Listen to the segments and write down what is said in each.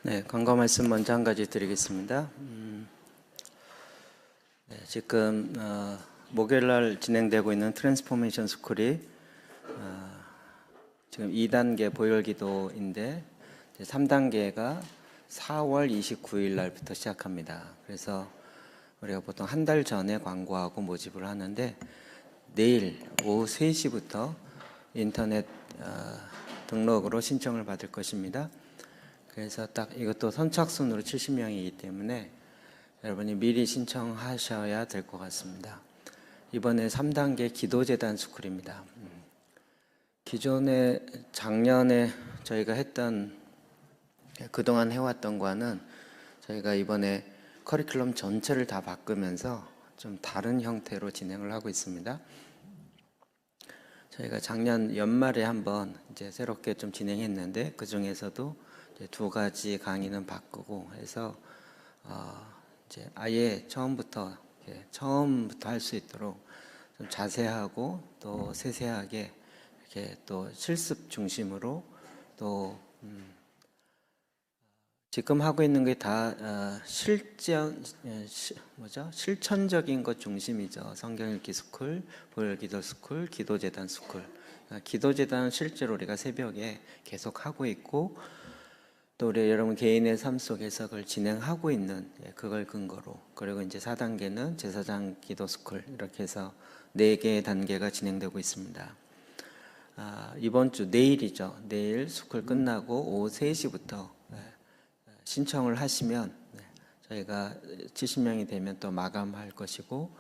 네, 광고 말씀 먼저 한 가지 드리겠습니다. 지금 목요일날 진행되고 있는 트랜스포메이션 스쿨이 지금 2단계 보혈기도인데 3단계가 4월 29일 날부터 시작합니다. 그래서 우리가 보통 한 달 전에 광고하고 모집을 하는데 내일 오후 3시부터 인터넷 등록으로 신청을 받을 것입니다. 그래서 딱 이것도 선착순으로 70명이기 때문에 여러분이 미리 신청하셔야 될 것 같습니다. 이번에 3단계 기도재단 스쿨입니다. 기존에 작년에 저희가 했던 그동안 해왔던 거는 저희가 이번에 커리큘럼 전체를 다 바꾸면서 좀 다른 형태로 진행을 하고 있습니다. 저희가 작년 연말에 한번 이제 새롭게 좀 진행했는데 그 중에서도 이제 2가지 강의는 바꾸고 해서 이제 아예 처음부터 할 수 있도록 좀 자세하고 또 세세하게 이렇게 또 실습 중심으로 또 지금 하고 있는 게 다 실천적인 것 중심이죠. 성경 읽기 스쿨, 보혈기도 스쿨, 기도재단 스쿨. 기도재단은 실제로 우리가 새벽에 계속 하고 있고 또 우리 여러분 개인의 삶 속에서 그걸 진행하고 있는 그걸 근거로, 그리고 이제 4단계는 제사장 기도 스쿨, 이렇게 해서 4개의 단계가 진행되고 있습니다. 이번 주 내일이죠. 내일 스쿨 끝나고 오후 3시부터 신청을 하시면 저희가 70명이 되면 또 마감할 것이고,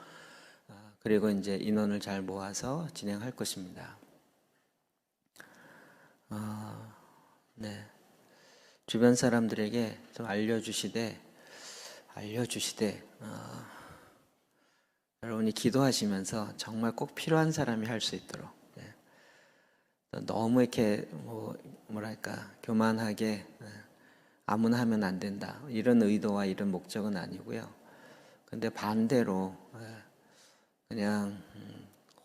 그리고 이제 인원을 잘 모아서 진행할 것입니다. 네. 주변 사람들에게 좀 알려주시되 여러분이 기도하시면서 정말 꼭 필요한 사람이 할 수 있도록, 너무 이렇게 뭐랄까 교만하게 아무나 하면 안 된다, 이런 의도와 이런 목적은 아니고요. 근데 반대로 그냥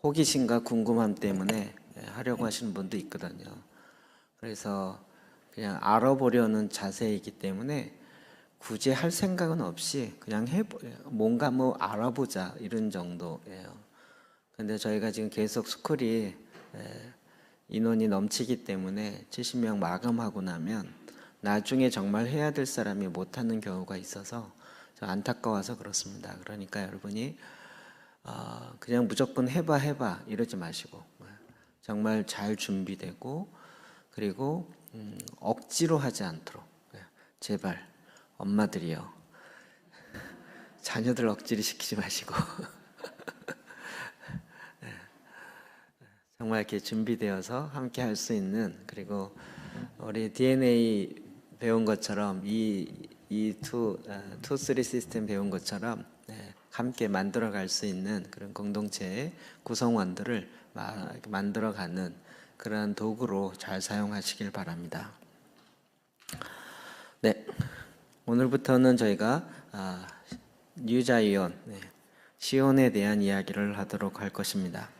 호기심과 궁금함 때문에 하려고 하시는 분도 있거든요. 그래서 그냥 알아보려는 자세이기 때문에 굳이 할 생각은 없이 그냥 뭔가 알아보자, 이런 정도예요. 근데 저희가 지금 계속 스쿨이 인원이 넘치기 때문에 70명 마감하고 나면 나중에 정말 해야 될 사람이 못하는 경우가 있어서 좀 안타까워서 그렇습니다. 그러니까 여러분이 그냥 무조건 해봐 이러지 마시고 정말 잘 준비되고, 그리고 억지로 하지 않도록, 제발 엄마들이요, 자녀들 억지로 시키지 마시고 정말 이렇게 준비되어서 함께 할 수 있는, 그리고 우리 DNA 배운 것처럼 투쓰리 시스템 배운 것처럼 함께 만들어갈 수 있는 그런 공동체의 구성원들을 만들어가는 그런 도구로 잘 사용하시길 바랍니다. 네, 오늘부터는 저희가 뉴자이온, 시온에 대한 이야기를 하도록 할 것입니다.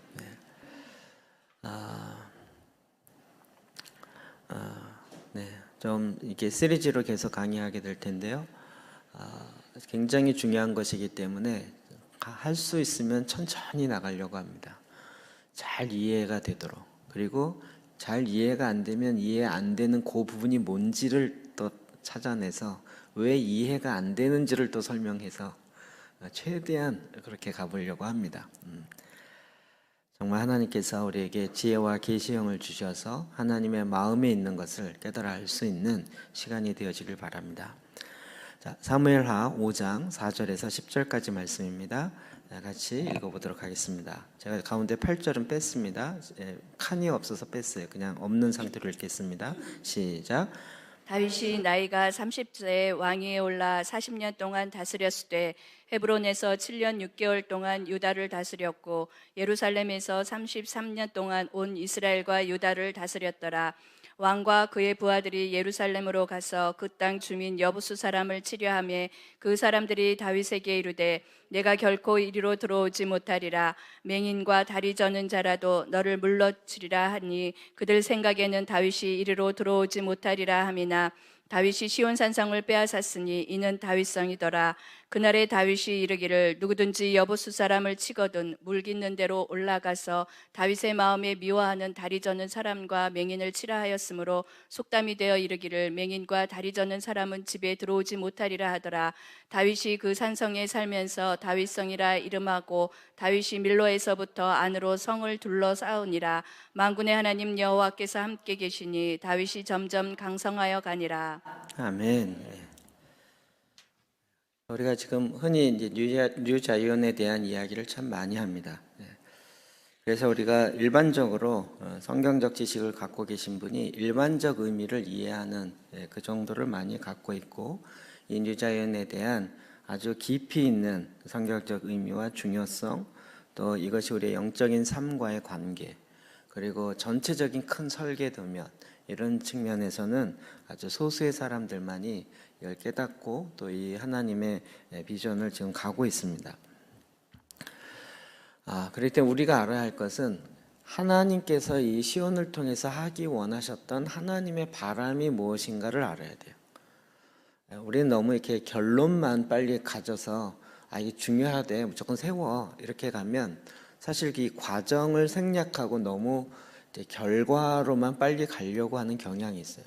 좀 이게 시리즈로 계속 강의하게 될 텐데요. 굉장히 중요한 것이기 때문에 할 수 있으면 천천히 나가려고 합니다. 잘 이해가 되도록. 그리고 잘 이해가 안 되면 이해 안 되는 그 부분이 뭔지를 또 찾아내서 왜 이해가 안 되는지를 또 설명해서 최대한 그렇게 가보려고 합니다. 정말 하나님께서 우리에게 지혜와 계시형을 주셔서 하나님의 마음에 있는 것을 깨달아 알 수 있는 시간이 되어지길 바랍니다. 자, 사무엘하 5장 4절에서 10절까지 말씀입니다. 같이 읽어보도록 하겠습니다. 제가 가운데 8절은 뺐습니다. 칸이 없어서 뺐어요. 그냥 없는 상태로 읽겠습니다. 시작. 다윗이 나이가 30세에 왕위에 올라 40년 동안 다스렸을 때 헤브론에서 7년 6개월 동안 유다를 다스렸고 예루살렘에서 33년 동안 온 이스라엘과 유다를 다스렸더라. 왕과 그의 부하들이 예루살렘으로 가서 그 땅 주민 여부수 사람을 치려하며 그 사람들이 다윗에게 이르되 내가 결코 이리로 들어오지 못하리라. 맹인과 다리 저는 자라도 너를 물러치리라 하니 그들 생각에는 다윗이 이리로 들어오지 못하리라 함이나 다윗이 시온 산성을 빼앗았으니 이는 다윗성이더라. 그날에 다윗이 이르기를 누구든지 여보수 사람을 치거든 물 깃는 대로 올라가서 다윗의 마음에 미워하는 다리 저는 사람과 맹인을 치라 하였으므로 속담이 되어 이르기를 맹인과 다리 저는 사람은 집에 들어오지 못하리라 하더라. 다윗이 그 산성에 살면서 다윗성이라 이름하고 다윗이 밀로에서부터 안으로 성을 둘러싸우니라. 만군의 하나님 여호와께서 함께 계시니 다윗이 점점 강성하여 가니라. 아멘. 네. 우리가 지금 흔히 이제 뉴자이언에 대한 이야기를 참 많이 합니다. 네. 그래서 우리가 일반적으로 성경적 지식을 갖고 계신 분이 일반적 의미를 이해하는 그 정도를 많이 갖고 있고, 이 뉴자이언에 대한 아주 깊이 있는 성경적 의미와 중요성, 또 이것이 우리의 영적인 삶과의 관계, 그리고 전체적인 큰 설계도면, 이런 측면에서는 아주 소수의 사람들만이 이걸 깨닫고 또 이 하나님의 비전을 지금 가고 있습니다. 그럴 때 우리가 알아야 할 것은 하나님께서 이 시온을 통해서 하기 원하셨던 하나님의 바람이 무엇인가를 알아야 돼요. 우리는 너무 이렇게 결론만 빨리 가져서 이게 중요하대 무조건 세워 이렇게 가면 사실 이 과정을 생략하고 너무 이제 결과로만 빨리 가려고 하는 경향이 있어요.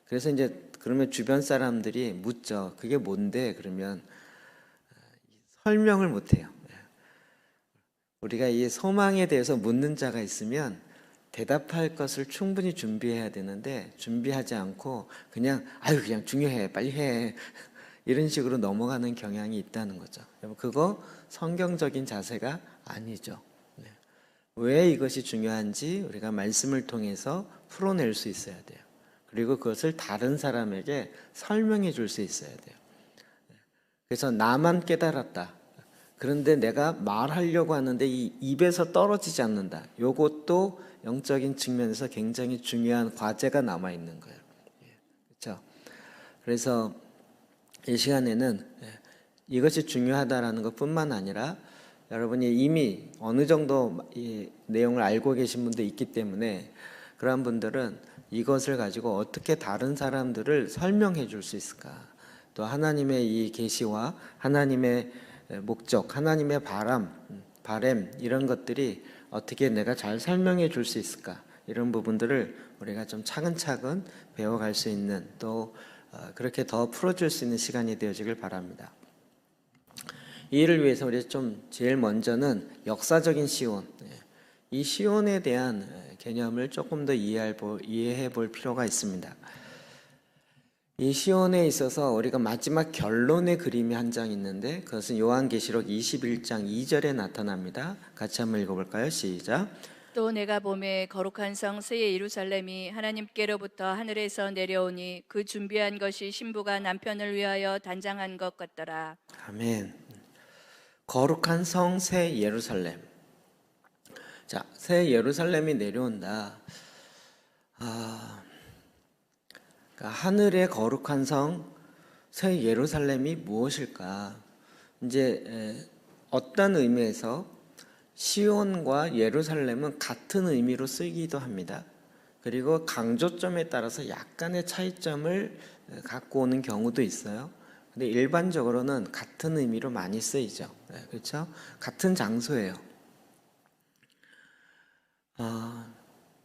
그래서 이제 그러면 주변 사람들이 묻죠. 그게 뭔데? 그러면 설명을 못 해요. 우리가 이 소망에 대해서 묻는 자가 있으면 대답할 것을 충분히 준비해야 되는데 준비하지 않고 그냥 그냥 중요해 빨리 해 이런 식으로 넘어가는 경향이 있다는 거죠. 그거 성경적인 자세가 아니죠. 왜 이것이 중요한지 우리가 말씀을 통해서 풀어낼 수 있어야 돼요. 그리고 그것을 다른 사람에게 설명해 줄 수 있어야 돼요. 그래서 나만 깨달았다. 그런데 내가 말하려고 하는데 이 입에서 떨어지지 않는다. 이것도 영적인 측면에서 굉장히 중요한 과제가 남아 있는 거예요. 그렇죠? 그래서 이 시간에는 이것이 중요하다라는 것뿐만 아니라 여러분이 이미 어느 정도 이 내용을 알고 계신 분도 있기 때문에 그런 분들은 이것을 가지고 어떻게 다른 사람들을 설명해 줄 수 있을까? 또 하나님의 이 계시와 하나님의 목적, 하나님의 바램 이런 것들이 어떻게 내가 잘 설명해 줄 수 있을까? 이런 부분들을 우리가 좀 차근차근 배워갈 수 있는 또 그렇게 더 풀어줄 수 있는 시간이 되어지길 바랍니다. 이 일을 위해서 우리 좀 제일 먼저는 역사적인 시온, 이 시온에 대한 개념을 조금 더 이해해 볼 필요가 있습니다. 이 시온에 있어서 우리가 마지막 결론의 그림이 한 장 있는데 그것은 요한계시록 21장 2절에 나타납니다. 같이 한번 읽어볼까요? 시작. 또 내가 보매 거룩한 성 새 예루살렘이 하나님께로부터 하늘에서 내려오니 그 준비한 것이 신부가 남편을 위하여 단장한 것 같더라. 아멘. 거룩한 성 새 예루살렘. 자, 새 예루살렘이 내려온다. 그러니까 하늘의 거룩한 성 새 예루살렘이 무엇일까? 이제 어떤 의미에서 시온과 예루살렘은 같은 의미로 쓰이기도 합니다. 그리고 강조점에 따라서 약간의 차이점을 갖고 오는 경우도 있어요. 근데 일반적으로는 같은 의미로 많이 쓰이죠. 그렇죠? 같은 장소예요.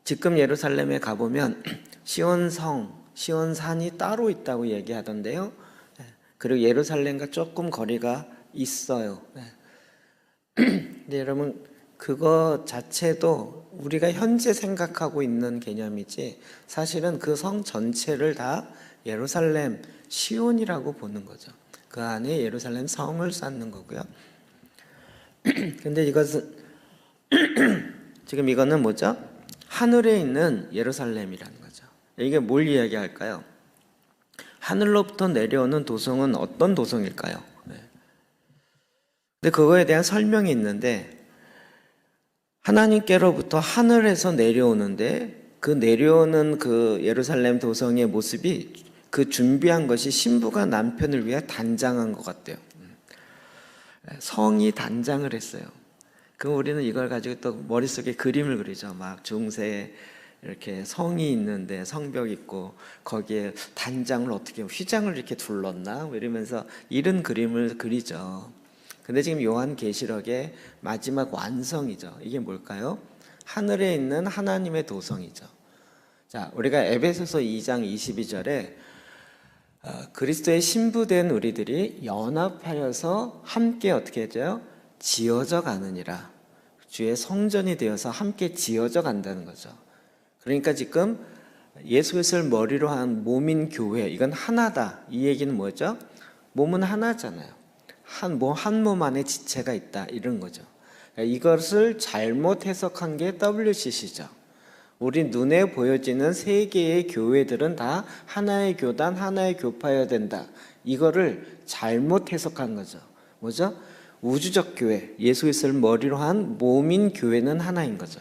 지금 예루살렘에 가보면 시온성, 시온산이 따로 있다고 얘기하던데요. 그리고 예루살렘과 조금 거리가 있어요. 근데 여러분 그거 자체도 우리가 현재 생각하고 있는 개념이지 사실은 그 성 전체를 다 예루살렘 시온이라고 보는 거죠. 그 안에 예루살렘 성을 쌓는 거고요. 근데 이것은 지금 이거는 뭐죠? 하늘에 있는 예루살렘이라는 거죠. 이게 뭘 이야기할까요? 하늘로부터 내려오는 도성은 어떤 도성일까요? 근데 그거에 대한 설명이 있는데 하나님께로부터 하늘에서 내려오는데 그 내려오는 그 예루살렘 도성의 모습이 그 준비한 것이 신부가 남편을 위해 단장한 것 같대요. 성이 단장을 했어요. 그럼 우리는 이걸 가지고 또 머릿속에 그림을 그리죠. 막 중세 이렇게 성이 있는데 성벽 있고 거기에 단장을 어떻게 휘장을 이렇게 둘렀나 뭐 이러면서 이런 그림을 그리죠. 근데 지금 요한계시록의 마지막 완성이죠. 이게 뭘까요? 하늘에 있는 하나님의 도성이죠. 자, 우리가 에베소서 2장 22절에 그리스도의 신부된 우리들이 연합하여서 함께 어떻게 해줘요? 지어져 가느니라. 주의 성전이 되어서 함께 지어져 간다는 거죠. 그러니까 지금 예수 그리스도를 머리로 한 몸인 교회, 이건 하나다. 이 얘기는 뭐죠? 몸은 하나잖아요. 한 몸 안에 지체가 있다. 이런 거죠. 이것을 잘못 해석한 게 WCC죠. 우리 눈에 보여지는 세 개의 교회들은 다 하나의 교단, 하나의 교파여야 된다. 이거를 잘못 해석한 거죠. 뭐죠? 우주적 교회, 예수 그리스도를 머리로 한 몸인 교회는 하나인 거죠.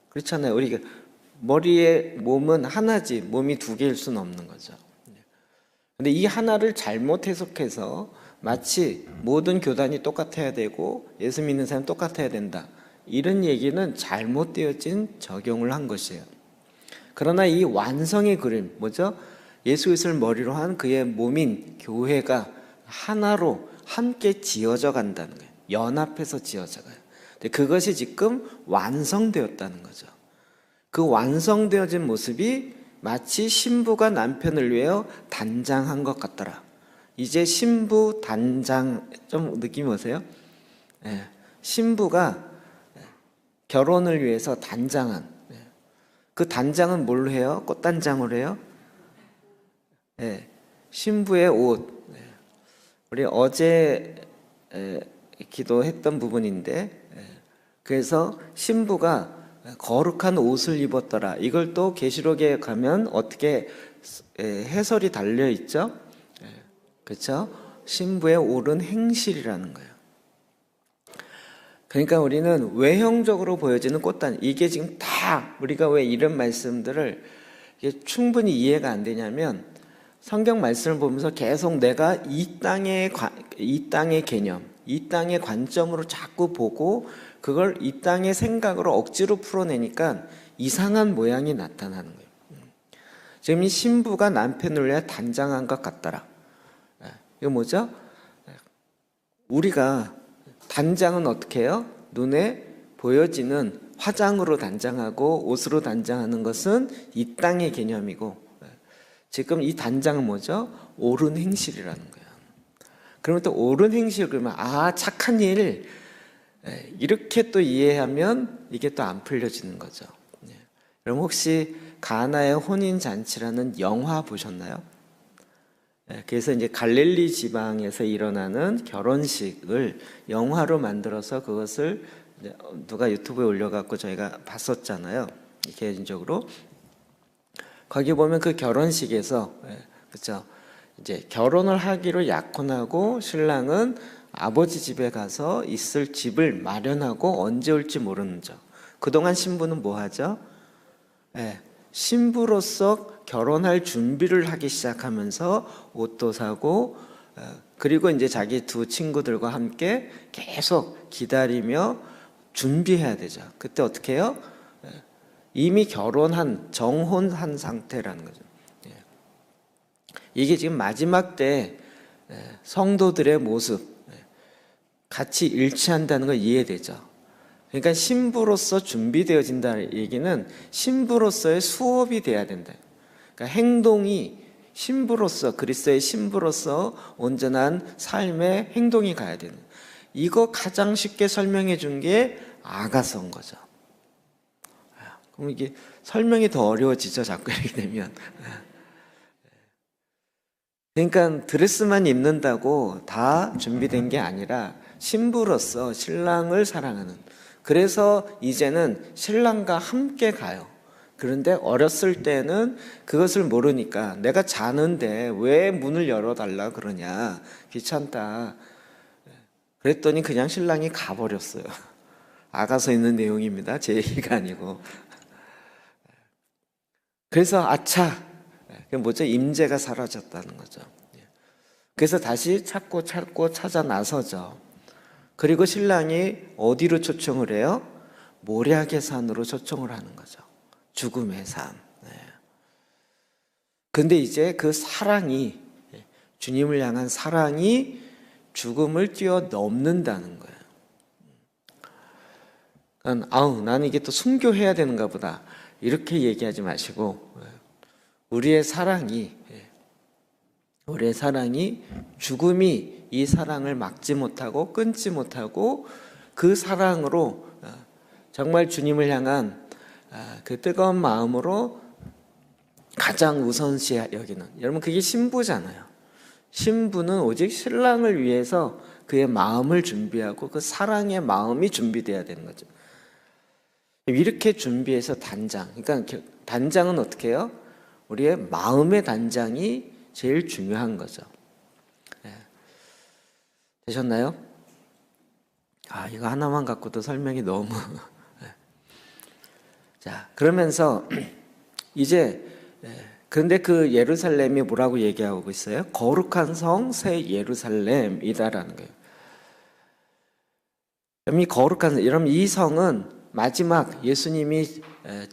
그렇잖아요. 우리 머리의 몸은 하나지 몸이 두 개일 수는 없는 거죠. 근데 이 하나를 잘못 해석해서 마치 모든 교단이 똑같아야 되고 예수 믿는 사람 똑같아야 된다. 이런 얘기는 잘못되어진 적용을 한 것이에요. 그러나 이 완성의 그림, 뭐죠? 예수 그리스도를 머리로 한 그의 몸인 교회가 하나로 함께 지어져 간다는 거예요. 연합해서 지어져 가요. 근데 그것이 지금 완성되었다는 거죠. 그 완성되어진 모습이 마치 신부가 남편을 위하여 단장한 것 같더라. 이제 신부 단장, 좀 느낌이 오세요? 네. 신부가 결혼을 위해서 단장한, 그 단장은 뭘로 해요? 꽃단장으로 해요? 네. 신부의 옷. 우리 어제 기도했던 부분인데, 그래서 신부가 거룩한 옷을 입었더라. 이걸 또 계시록에 가면 어떻게 해설이 달려 있죠? 그렇죠? 신부의 옳은 행실이라는 거예요. 그러니까 우리는 외형적으로 보여지는 꽃단, 이게 지금 다 우리가 왜 이런 말씀들을 충분히 이해가 안 되냐면 성경 말씀을 보면서 계속 내가 이 땅의 개념, 이 땅의 관점으로 자꾸 보고 그걸 이 땅의 생각으로 억지로 풀어내니까 이상한 모양이 나타나는 거예요. 지금 이 신부가 남편을 위해 단장한 것 같더라. 이거 뭐죠? 우리가 단장은 어떻게 해요? 눈에 보여지는 화장으로 단장하고 옷으로 단장하는 것은 이 땅의 개념이고, 지금 이 단장은 뭐죠? 옳은 행실이라는 거예요. 그러면 또 옳은 행실, 그러면 착한 일, 이렇게 또 이해하면 이게 또 안 풀려지는 거죠. 그럼 혹시 가나의 혼인잔치라는 영화 보셨나요? 그래서 이제 갈릴리 지방에서 일어나는 결혼식을 영화로 만들어서 그것을 누가 유튜브에 올려갖고 저희가 봤었잖아요. 개인적으로. 거기 보면 그 결혼식에서, 그렇죠? 이제 결혼을 하기로 약혼하고 신랑은 아버지 집에 가서 있을 집을 마련하고 언제 올지 모르는 점. 그동안 신부는 뭐 하죠? 신부로서 결혼할 준비를 하기 시작하면서 옷도 사고, 그리고 이제 자기 두 친구들과 함께 계속 기다리며 준비해야 되죠. 그때 어떻게 해요? 이미 결혼한, 정혼한 상태라는 거죠. 이게 지금 마지막 때 성도들의 모습 같이 일치한다는 걸 이해되죠. 그러니까 신부로서 준비되어진다는 얘기는 신부로서의 수업이 돼야 된다. 그러니까 행동이 신부로서, 그리스도의 신부로서 온전한 삶의 행동이 가야 되는, 이거 가장 쉽게 설명해 준 게 아가서인 거죠. 그럼 이게 설명이 더 어려워지죠, 자꾸 이렇게 되면. 그러니까 드레스만 입는다고 다 준비된 게 아니라 신부로서 신랑을 사랑하는, 그래서 이제는 신랑과 함께 가요. 그런데 어렸을 때는 그것을 모르니까 내가 자는데 왜 문을 열어달라 그러냐, 귀찮다. 그랬더니 그냥 신랑이 가버렸어요. 아가서 있는 내용입니다. 제 얘기가 아니고. 그래서 아차, 뭐죠? 임재가 사라졌다는 거죠. 그래서 다시 찾고 찾아 나서죠. 그리고 신랑이 어디로 초청을 해요? 모략의 산으로 초청을 하는 거죠. 죽음의 삶. 근데 이제 그 사랑이, 주님을 향한 사랑이 죽음을 뛰어넘는다는 거예요. 그러니까 나는 이게 또 순교해야 되는가 보다 이렇게 얘기하지 마시고, 우리의 사랑이 죽음이 이 사랑을 막지 못하고 끊지 못하고 그 사랑으로 정말 주님을 향한 그 뜨거운 마음으로 가장 우선시 여기는, 여러분 그게 신부잖아요. 신부는 오직 신랑을 위해서 그의 마음을 준비하고 그 사랑의 마음이 준비돼야 되는 거죠. 이렇게 준비해서 단장, 그러니까 단장은 어떻게 해요? 우리의 마음의 단장이 제일 중요한 거죠. 되셨나요? 이거 하나만 갖고도 설명이 너무 자, 그러면서 이제 그런데 그 예루살렘이 뭐라고 얘기하고 있어요? 거룩한 성 새 예루살렘이다라는 거예요. 이 거룩한, 여러분 이 성은 마지막 예수님이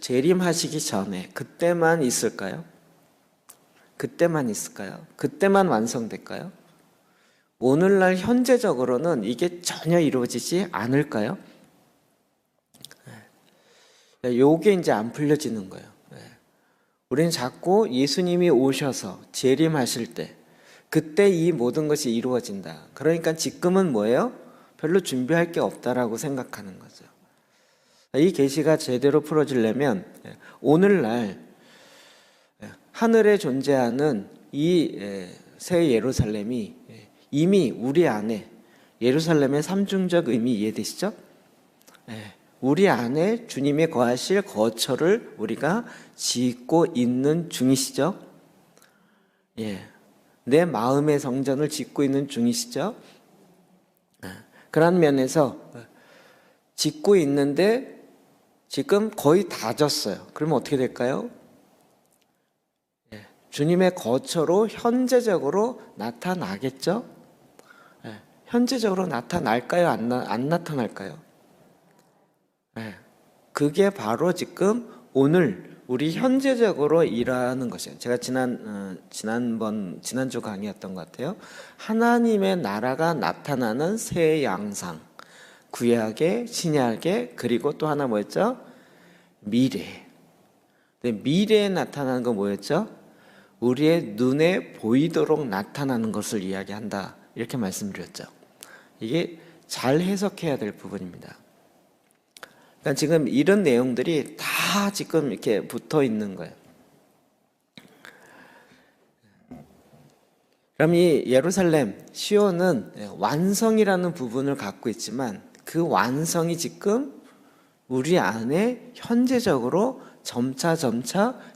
재림하시기 전에 그때만 있을까요? 그때만 있을까요? 그때만 완성될까요? 오늘날 현재적으로는 이게 전혀 이루어지지 않을까요? 요게 이제 안 풀려지는 거예요. 우리는 자꾸 예수님이 오셔서 재림하실 때 그때 이 모든 것이 이루어진다. 그러니까 지금은 뭐예요? 별로 준비할 게 없다라고 생각하는 거죠. 이 계시가 제대로 풀어지려면 오늘날 하늘에 존재하는 이 새 예루살렘이 이미 우리 안에, 예루살렘의 삼중적 의미 이해되시죠? 우리 안에 주님이 거하실 거처를 우리가 짓고 있는 중이시죠? 내 마음의 성전을 짓고 있는 중이시죠? 그런 면에서 짓고 있는데 지금 거의 다 졌어요. 그러면 어떻게 될까요? 주님의 거처로 현재적으로 나타나겠죠? 현재적으로 나타날까요? 안 나타날까요? 그게 바로 지금 오늘 우리 현재적으로 일하는 것이에요. 제가 지난주 강의였던 것 같아요. 하나님의 나라가 나타나는 새 양상, 구약의, 신약의, 그리고 또 하나 뭐였죠? 미래. 근데 미래에 나타나는 건 뭐였죠? 우리의 눈에 보이도록 나타나는 것을 이야기한다, 이렇게 말씀드렸죠. 이게 잘 해석해야 될 부분입니다. 그러니까 지금 이런 내용들이 다 지금 이렇게 붙어 있는 거예요. 그럼 이 예루살렘, 시온은 완성이라는 부분을 갖고 있지만 그 완성이 지금 우리 안에 현재적으로 점차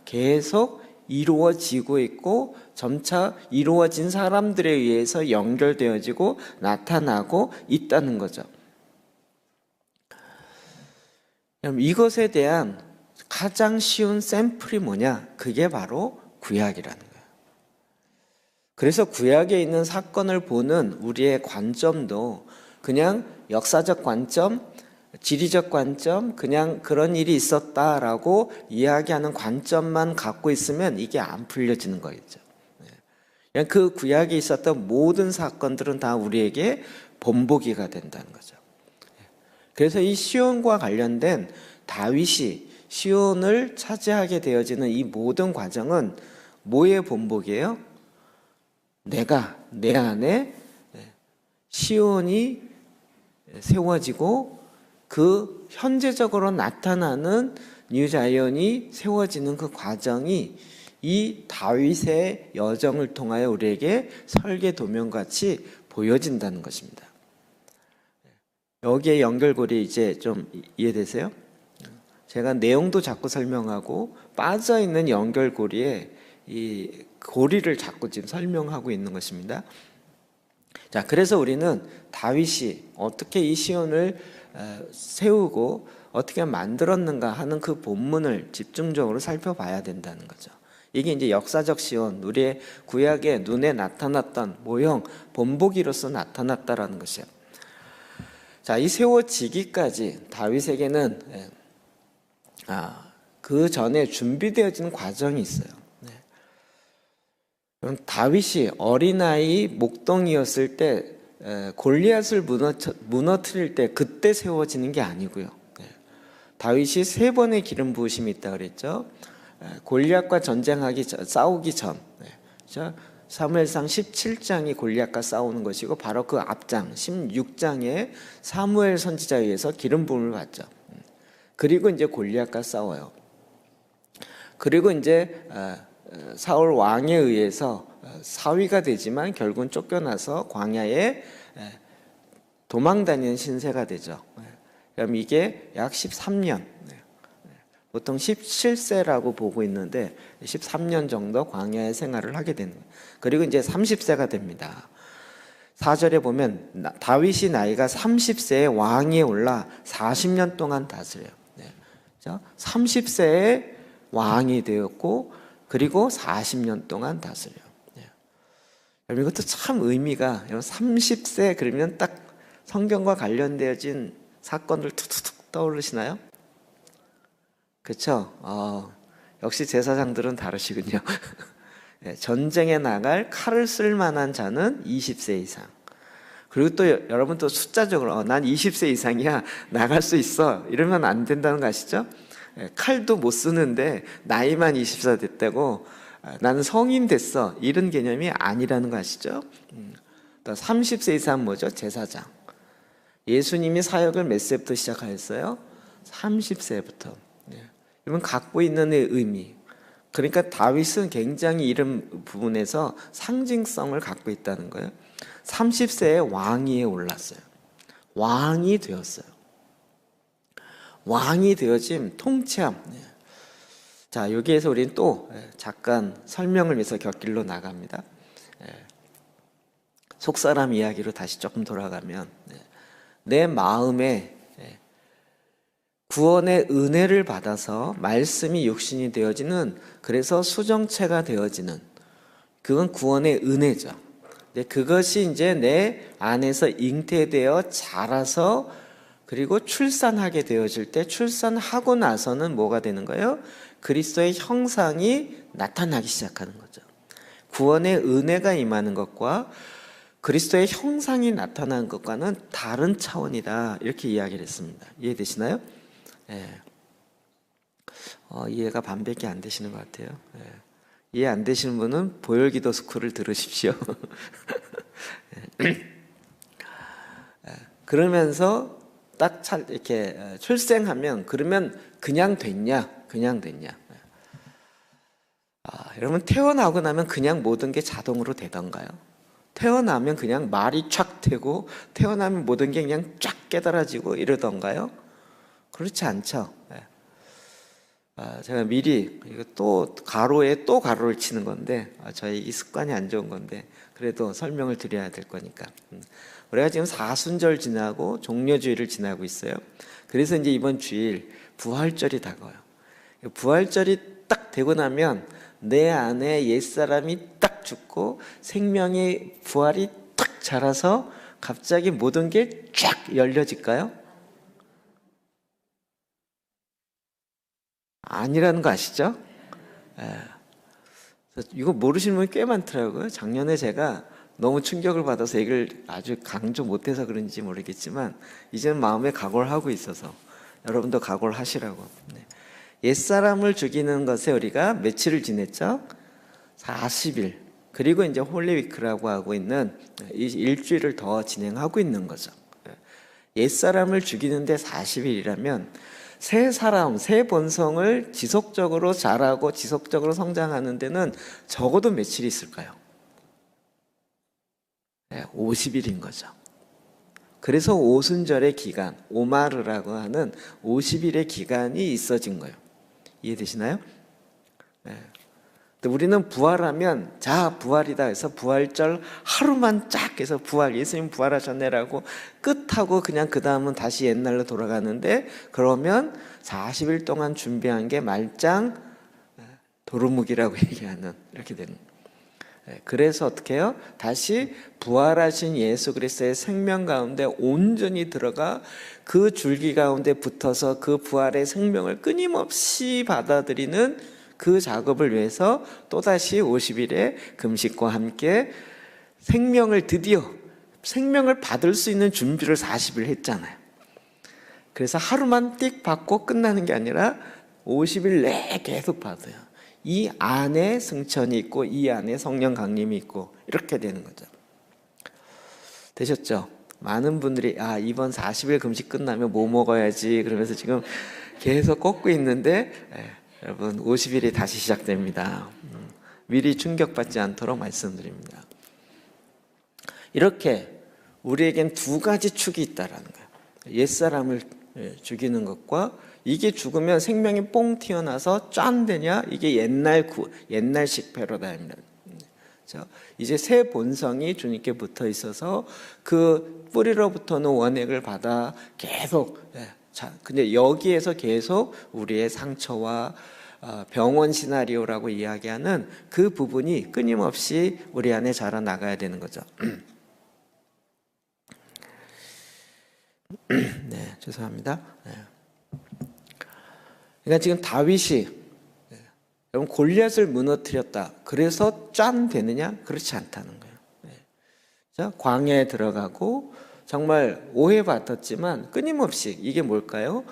계속 이루어지고 있고 점차 이루어진 사람들에 의해서 연결되어지고 나타나고 있다는 거죠. 이것에 대한 가장 쉬운 샘플이 뭐냐? 그게 바로 구약이라는 거예요. 그래서 구약에 있는 사건을 보는 우리의 관점도 그냥 역사적 관점, 지리적 관점, 그냥 그런 일이 있었다라고 이야기하는 관점만 갖고 있으면 이게 안 풀려지는 거겠죠. 그냥 그 구약에 있었던 모든 사건들은 다 우리에게 본보기가 된다는 거죠. 그래서 이 시온과 관련된 다윗이 시온을 차지하게 되어지는 이 모든 과정은 뭐의 본보기예요? 내가 내 안에 시온이 세워지고 그 현재적으로 나타나는 뉴자이언이 세워지는 그 과정이 이 다윗의 여정을 통하여 우리에게 설계도면같이 보여진다는 것입니다. 여기에 연결고리 이제 좀 이해되세요? 제가 내용도 자꾸 설명하고 빠져있는 연결고리에 이 고리를 자꾸 지금 설명하고 있는 것입니다. 자, 그래서 우리는 다윗이 어떻게 이 시온을 세우고 어떻게 만들었는가 하는 그 본문을 집중적으로 살펴봐야 된다는 거죠. 이게 이제 역사적 시온, 우리의 구약의 눈에 나타났던 모형, 본보기로서 나타났다라는 것이에요. 자, 이 세워지기까지 다윗에게는 그 전에 준비되어지는 과정이 있어요. 네. 그럼 다윗이 어린아이 목동이었을 때 골리앗을 무너뜨릴 때 그때 세워지는 게 아니고요. 네. 다윗이 3번의 기름 부으심이 있다 그랬죠. 골리앗과 싸우기 전. 네. 사무엘상 17장이 골리앗과 싸우는 것이고 바로 그 앞장 16장에 사무엘 선지자에 의해서 기름 부음을 받죠. 그리고 이제 골리앗과 싸워요. 그리고 이제 사울 왕에 의해서 사위가 되지만 결국은 쫓겨나서 광야에 도망다니는 신세가 되죠. 그럼 이게 약 13년, 보통 17세라고 보고 있는데 13년 정도 광야의 생활을 하게 되는 거예요. 그리고 이제 30세가 됩니다. 4절에 보면 다윗이 나이가 30세에 왕위에 올라 40년 동안 다스려요. 30세에 왕이 되었고 그리고 40년 동안 다스려요. 여러분 이것도 참 의미가 30세 그러면 딱 성경과 관련되어진 사건들 툭툭툭 떠오르시나요? 그렇죠? 역시 제사장들은 다르시군요. 전쟁에 나갈 칼을 쓸 만한 자는 20세 이상. 그리고 또 여러분 또 숫자적으로 난 20세 이상이야 나갈 수 있어 이러면 안 된다는 거 아시죠? 칼도 못 쓰는데 나이만 20세 됐다고 나는 성인 됐어 이런 개념이 아니라는 거 아시죠? 또 30세 이상 뭐죠? 제사장. 예수님이 사역을 몇 세부터 시작하였어요? 30세부터. 이건 갖고 있는 의미. 그러니까 다윗은 굉장히 이런 부분에서 상징성을 갖고 있다는 거예요. 30세에 왕위에 올랐어요. 왕이 되었어요. 왕이 되어짐, 통치함. 자, 여기에서 우리는 또 잠깐 설명을 위해서 곁길로 나갑니다. 속사람 이야기로 다시 조금 돌아가면 내 마음에 구원의 은혜를 받아서 말씀이 육신이 되어지는, 그래서 수정체가 되어지는, 그건 구원의 은혜죠. 그것이 이제 내 안에서 잉태되어 자라서 그리고 출산하게 되어질 때, 출산하고 나서는 뭐가 되는 거예요? 그리스도의 형상이 나타나기 시작하는 거죠. 구원의 은혜가 임하는 것과 그리스도의 형상이 나타나는 것과는 다른 차원이다, 이렇게 이야기를 했습니다. 이해되시나요? 이해가 반밖에 안 되시는 것 같아요. 이해 안 되시는 분은 보혈기도 스쿨을 들으십시오. 그러면서 딱 이렇게 출생하면, 그러면 그냥 됐냐? 그냥 됐냐? 여러분, 태어나고 나면 그냥 모든 게 자동으로 되던가요? 태어나면 그냥 말이 촥 되고, 태어나면 모든 게 그냥 쫙 깨달아지고 이러던가요? 그렇지 않죠. 제가 미리 이거 또 가로에 또 가로를 치는 건데, 저희 이 습관이 안 좋은 건데 그래도 설명을 드려야 될 거니까. 우리가 지금 사순절 지나고 종려주일을 지나고 있어요. 그래서 이제 이번 주일 부활절이 다가와요. 부활절이 딱 되고 나면 내 안에 옛사람이 딱 죽고 생명의 부활이 딱 자라서 갑자기 모든 게 쫙 열려질까요? 아니라는 거 아시죠? 이거 모르시는 분이 꽤 많더라고요. 작년에 제가 너무 충격을 받아서 얘기를 아주 강조 못해서 그런지 모르겠지만 이제는 마음에 각오를 하고 있어서 여러분도 각오를 하시라고. 옛사람을 죽이는 것에 우리가 며칠을 지냈죠? 40일. 그리고 이제 홀리위크라고 하고 있는 이 일주일을 더 진행하고 있는 거죠. 옛사람을 죽이는데 40일이라면 새 사람, 새 본성을 지속적으로 자라고 지속적으로 성장하는 데는 적어도 며칠이 있을까요? 50일인 거죠. 그래서 오순절의 기간, 오마르라고 하는 50일의 기간이 있어진 거예요. 이해되시나요? 우리는 부활하면 자 부활이다 해서 부활절 하루만 쫙 해서 부활, 예수님 부활하셨네라고 끝하고 그냥 그 다음은 다시 옛날로 돌아가는데, 그러면 40일 동안 준비한 게 말짱 도루묵이라고 얘기하는, 이렇게 되는. 그래서 어떻게 해요? 다시 부활하신 예수 그리스도의 생명 가운데 온전히 들어가 그 줄기 가운데 붙어서 그 부활의 생명을 끊임없이 받아들이는 그 작업을 위해서 또다시 50일의 금식과 함께 드디어 생명을 받을 수 있는 준비를 40일 했잖아요. 그래서 하루만 띡 받고 끝나는 게 아니라 50일 내에 계속 받아요. 이 안에 승천이 있고 이 안에 성령 강림이 있고 이렇게 되는 거죠. 되셨죠? 많은 분들이 이번 40일 금식 끝나면 뭐 먹어야지 그러면서 지금 계속 꺾고 있는데 여러분 50일이 다시 시작됩니다. 미리 충격받지 않도록 말씀드립니다. 이렇게 우리에겐 두 가지 축이 있다라는 거예요. 옛사람을 죽이는 것과 이게 죽으면 생명이 뽕 튀어나와서 짠 되냐? 이게 옛날식 패러다임입니다. 이제 새 본성이 주님께 붙어 있어서 그 뿌리로부터는 원액을 받아 계속 근데 여기에서 계속 우리의 상처와 병원 시나리오라고 이야기하는 그 부분이 끊임없이 우리 안에 자라나가야 되는 거죠. 네, 죄송합니다. 그러니까 지금 다윗이 여러분 골리앗을 무너뜨렸다. 그래서 짠 되느냐? 그렇지 않다는 거예요. 자, 광야에 들어가고 정말 오해받았지만 끊임없이 이게 뭘까요?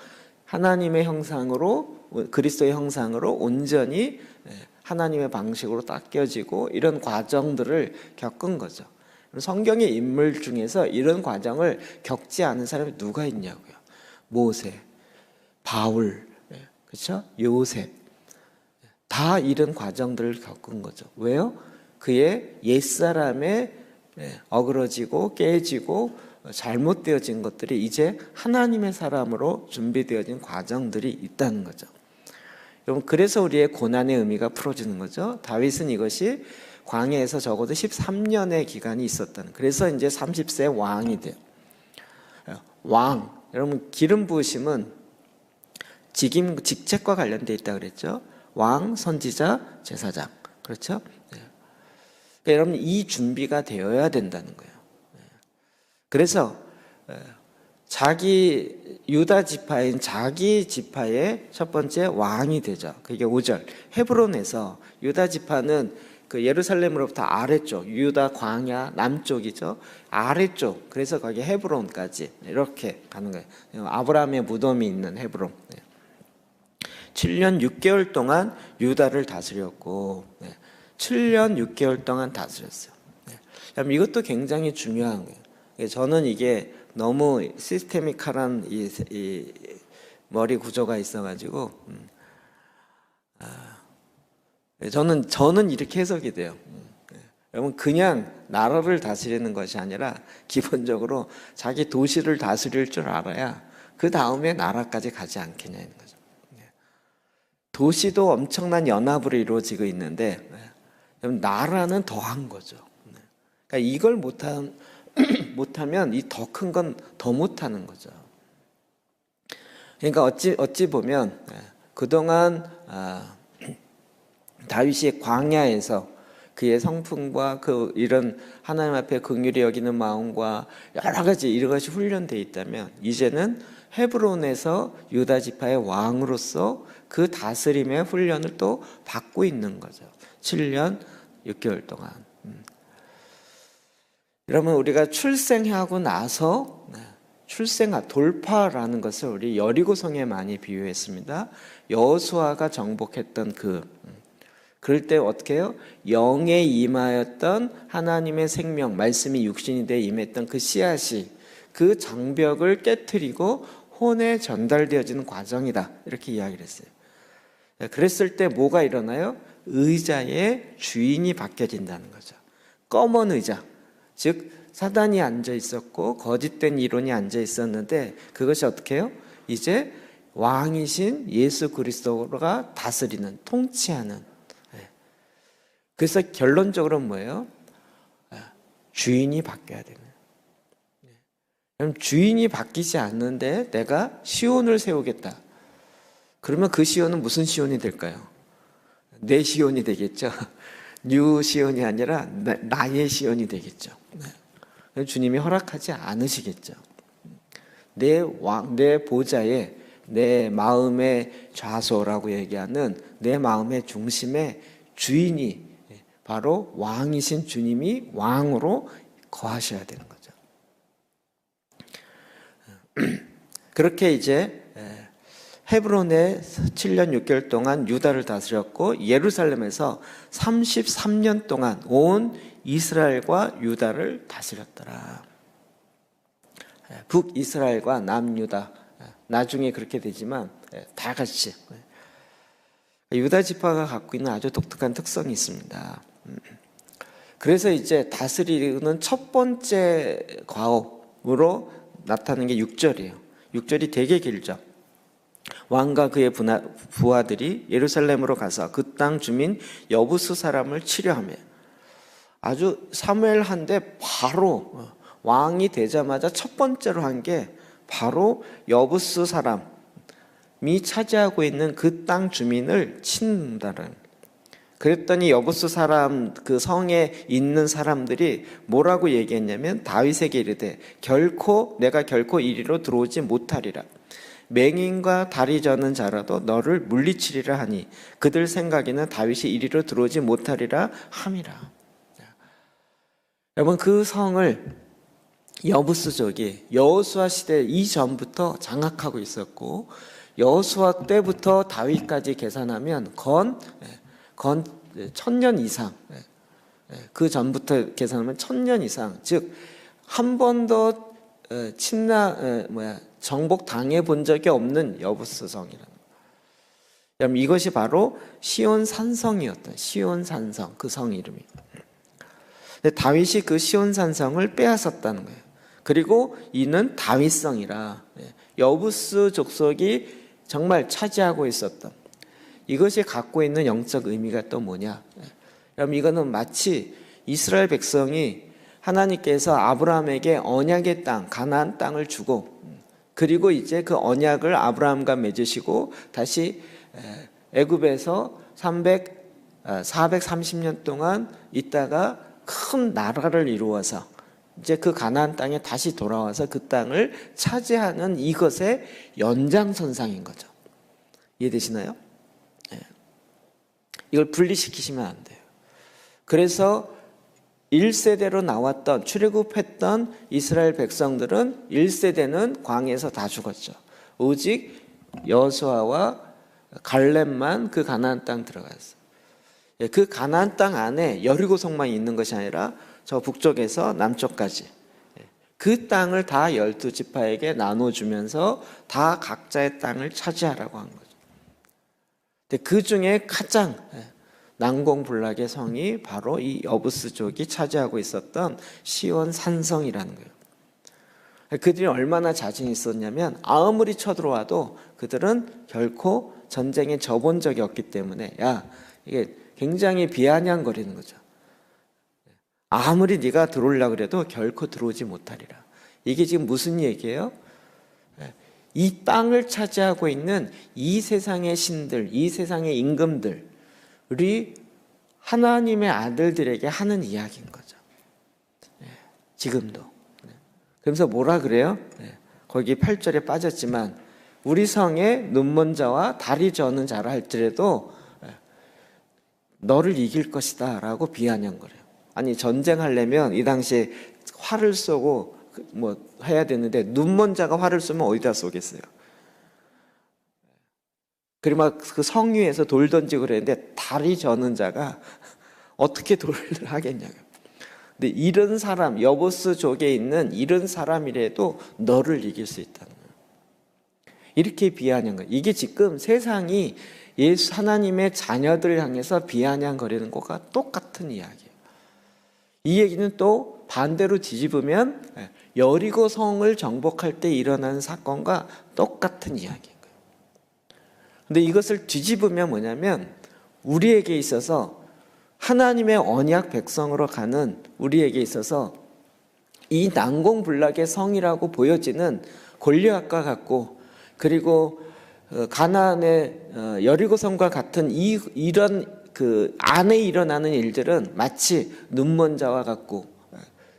하나님의 형상으로 그리스도의 형상으로 온전히 하나님의 방식으로 닦여지고 이런 과정들을 겪은 거죠. 성경의 인물 중에서 이런 과정을 겪지 않은 사람이 누가 있냐고요. 모세, 바울, 그렇죠? 요셉 다 이런 과정들을 겪은 거죠. 왜요? 그의 옛사람에 어그러지고 깨지고 잘못되어진 것들이 이제 하나님의 사람으로 준비되어진 과정들이 있다는 거죠. 여러분, 그래서 우리의 고난의 의미가 풀어지는 거죠. 다윗은 이것이 광야에서 적어도 13년의 기간이 있었다는. 그래서 이제 30세 왕이 돼요. 왕, 여러분 기름 부으심은 직책과 관련되어 있다 그랬죠. 왕, 선지자, 제사장, 그렇죠? 그러니까 여러분 이 준비가 되어야 된다는 거예요. 그래서 유다 지파인 자기 지파의 첫 번째 왕이 되죠. 그게 5절. 헤브론에서 유다 지파는 그 예루살렘으로부터 아래쪽, 유다 광야 남쪽이죠. 아래쪽. 그래서 거기 헤브론까지 이렇게 가는 거예요. 아브라함의 무덤이 있는 헤브론. 7년 6개월 동안 유다를 다스렸고 7년 6개월 동안 다스렸어요. 이것도 굉장히 중요한 거예요. 저는 이게 너무 시스테미컬한 이 머리 구조가 있어가지고 저는 이렇게 해석이 돼요. 여러분 그냥 나라를 다스리는 것이 아니라 기본적으로 자기 도시를 다스릴 줄 알아야 그 다음에 나라까지 가지 않겠냐는 거죠. 도시도 엄청난 연합으로 이루어지고 있는데 나라는 더한 거죠. 그러니까 이걸 못하면 이 더 큰 건 더 못하는 거죠. 그러니까 어찌 보면 그동안 다윗이 광야에서 그의 성품과 이런 하나님 앞에 긍휼히 여기는 마음과 여러 가지 이런 것이 훈련되어 있다면 이제는 헤브론에서 유다 지파의 왕으로서 그 다스림의 훈련을 또 받고 있는 거죠. 7년 6개월 동안. 여러분 우리가 출생하고 나서 돌파라는 것을 우리 여리고성에 많이 비유했습니다. 여호수아가 정복했던 그럴 때 어떻게 해요? 영에 임하였던 하나님의 생명, 말씀이 육신이 되어 임했던 그 씨앗이 그 장벽을 깨트리고 혼에 전달되어지는 과정이다. 이렇게 이야기를 했어요. 그랬을 때 뭐가 일어나요? 의자의 주인이 바뀌어진다는 거죠. 검은 의자, 즉 사단이 앉아 있었고 거짓된 이론이 앉아 있었는데 그것이 어떻게 해요? 이제 왕이신 예수 그리스도가 다스리는, 통치하는. 그래서 결론적으로 뭐예요? 주인이 바뀌어야 되는. 그럼 주인이 바뀌지 않는데 내가 시온을 세우겠다. 그러면 그 시온은 무슨 시온이 될까요? 내 시온이 되겠죠. 뉴 시온이 아니라 나의 시온이 되겠죠. 네. 주님이 허락하지 않으시겠죠. 내 보좌에 내 마음의 좌소라고 얘기하는 내 마음의 중심의 주인이 바로 왕이신 주님이 왕으로 거하셔야 되는 거죠. 그렇게 이제 헤브론에 7년 6개월 동안 유다를 다스렸고 예루살렘에서 33년 동안 온 이스라엘과 유다를 다스렸더라. 북이스라엘과 남유다, 나중에 그렇게 되지만 다 같이 유다 지파가 갖고 있는 아주 독특한 특성이 있습니다. 그래서 이제 다스리는 첫 번째 과업으로 나타나는 게 6절이에요. 6절이 되게 길죠. 왕과 그의 부하들이 예루살렘으로 가서 그 땅 주민 여부스 사람을 치려하며, 아주 사무엘한데 바로 왕이 되자마자 첫 번째로 한 게 바로 여부스 사람이 차지하고 있는 그 땅 주민을 친다는. 그랬더니 여부스 사람 그 성에 있는 사람들이 뭐라고 얘기했냐면 다윗에게 이르되 내가 결코 이리로 들어오지 못하리라. 맹인과 다리 저는 자라도 너를 물리치리라 하니 그들 생각에는 다윗이 이리로 들어오지 못하리라 함이라. 여러분, 그 성을 여부스족이 여호수아 시대 이전부터 장악하고 있었고, 여호수아 때부터 다윗까지 계산하면 건 1000년 이상, 그 전부터 계산하면 1000년 이상, 즉 한 번도 정복 당해 본 적이 없는 여부스 성이라는 거예요. 이것이 바로 시온 산성이었던, 시온 산성, 그 성 이름이. 근데 다윗이 그 시온 산성을 빼앗았다는 거예요. 그리고 이는 다윗성이라, 여부스 족속이 정말 차지하고 있었던, 이것이 갖고 있는 영적 의미가 또 뭐냐? 그럼 이거는 마치 이스라엘 백성이 하나님께서 아브라함에게 언약의 땅, 가나안 땅을 주고, 그리고 이제 그 언약을 아브라함과 맺으시고 다시 애굽에서 430년 동안 있다가 큰 나라를 이루어서 이제 그 가나안 땅에 다시 돌아와서 그 땅을 차지하는 이것의 연장선상인 거죠. 이해되시나요? 이걸 분리시키시면 안 돼요. 그래서 1세대로 나왔던, 출애굽했던 이스라엘 백성들은 1세대는 광야에서 다 죽었죠. 오직 여호수아와 갈렙만 그 가나안 땅 들어갔어요. 그 가나안 땅 안에 여리고성만 있는 것이 아니라 저 북쪽에서 남쪽까지 그 땅을 다 12지파에게 나눠주면서 다 각자의 땅을 차지하라고 한 거죠. 근데 그 중에 가장 난공불락의 성이 바로 이 여부스족이 차지하고 있었던 시온 산성이라는 거예요. 그들이 얼마나 자신 있었냐면 아무리 쳐들어와도 그들은 결코 전쟁에 져본 적이 없기 때문에 이게 굉장히 비아냥거리는 거죠. 아무리 네가 들어오려고 그래도 결코 들어오지 못하리라. 이게 지금 무슨 얘기예요? 이 땅을 차지하고 있는 이 세상의 신들, 이 세상의 임금들이 하나님의 아들들에게 하는 이야기인 거죠. 지금도. 그러면서 뭐라 그래요? 거기 8절에 빠졌지만 우리 성에 눈먼 자와 다리 저는 자라 할지라도 너를 이길 것이다 라고 비아냥거려요. 아니, 전쟁하려면 이 당시에 활을 쏘고 뭐 해야 되는데 눈먼 자가 활을 쏘면 어디다 쏘겠어요? 그리고 막 그 성 위에서 돌 던지고 그랬는데 다리 저는 자가 어떻게 돌을 하겠냐고요. 근데 이런 사람, 여부스족에 있는 이런 사람이라도 너를 이길 수 있다는 거예요. 이렇게 비아냥 거예요. 이게 지금 세상이 예수 하나님의 자녀들을 향해서 비아냥거리는 것과 똑같은 이야기예요. 이 얘기는 또 반대로 뒤집으면 여리고 성을 정복할 때 일어나는 사건과 똑같은 이야기예요. 근데 이것을 뒤집으면 뭐냐면 우리에게 있어서 하나님의 언약 백성으로 가는 우리에게 있어서 이 난공불락의 성이라고 보여지는 골리앗과 같고, 그리고 가나안의 여리고 성과 같은 이런 그 안에 일어나는 일들은 마치 눈먼 자와 같고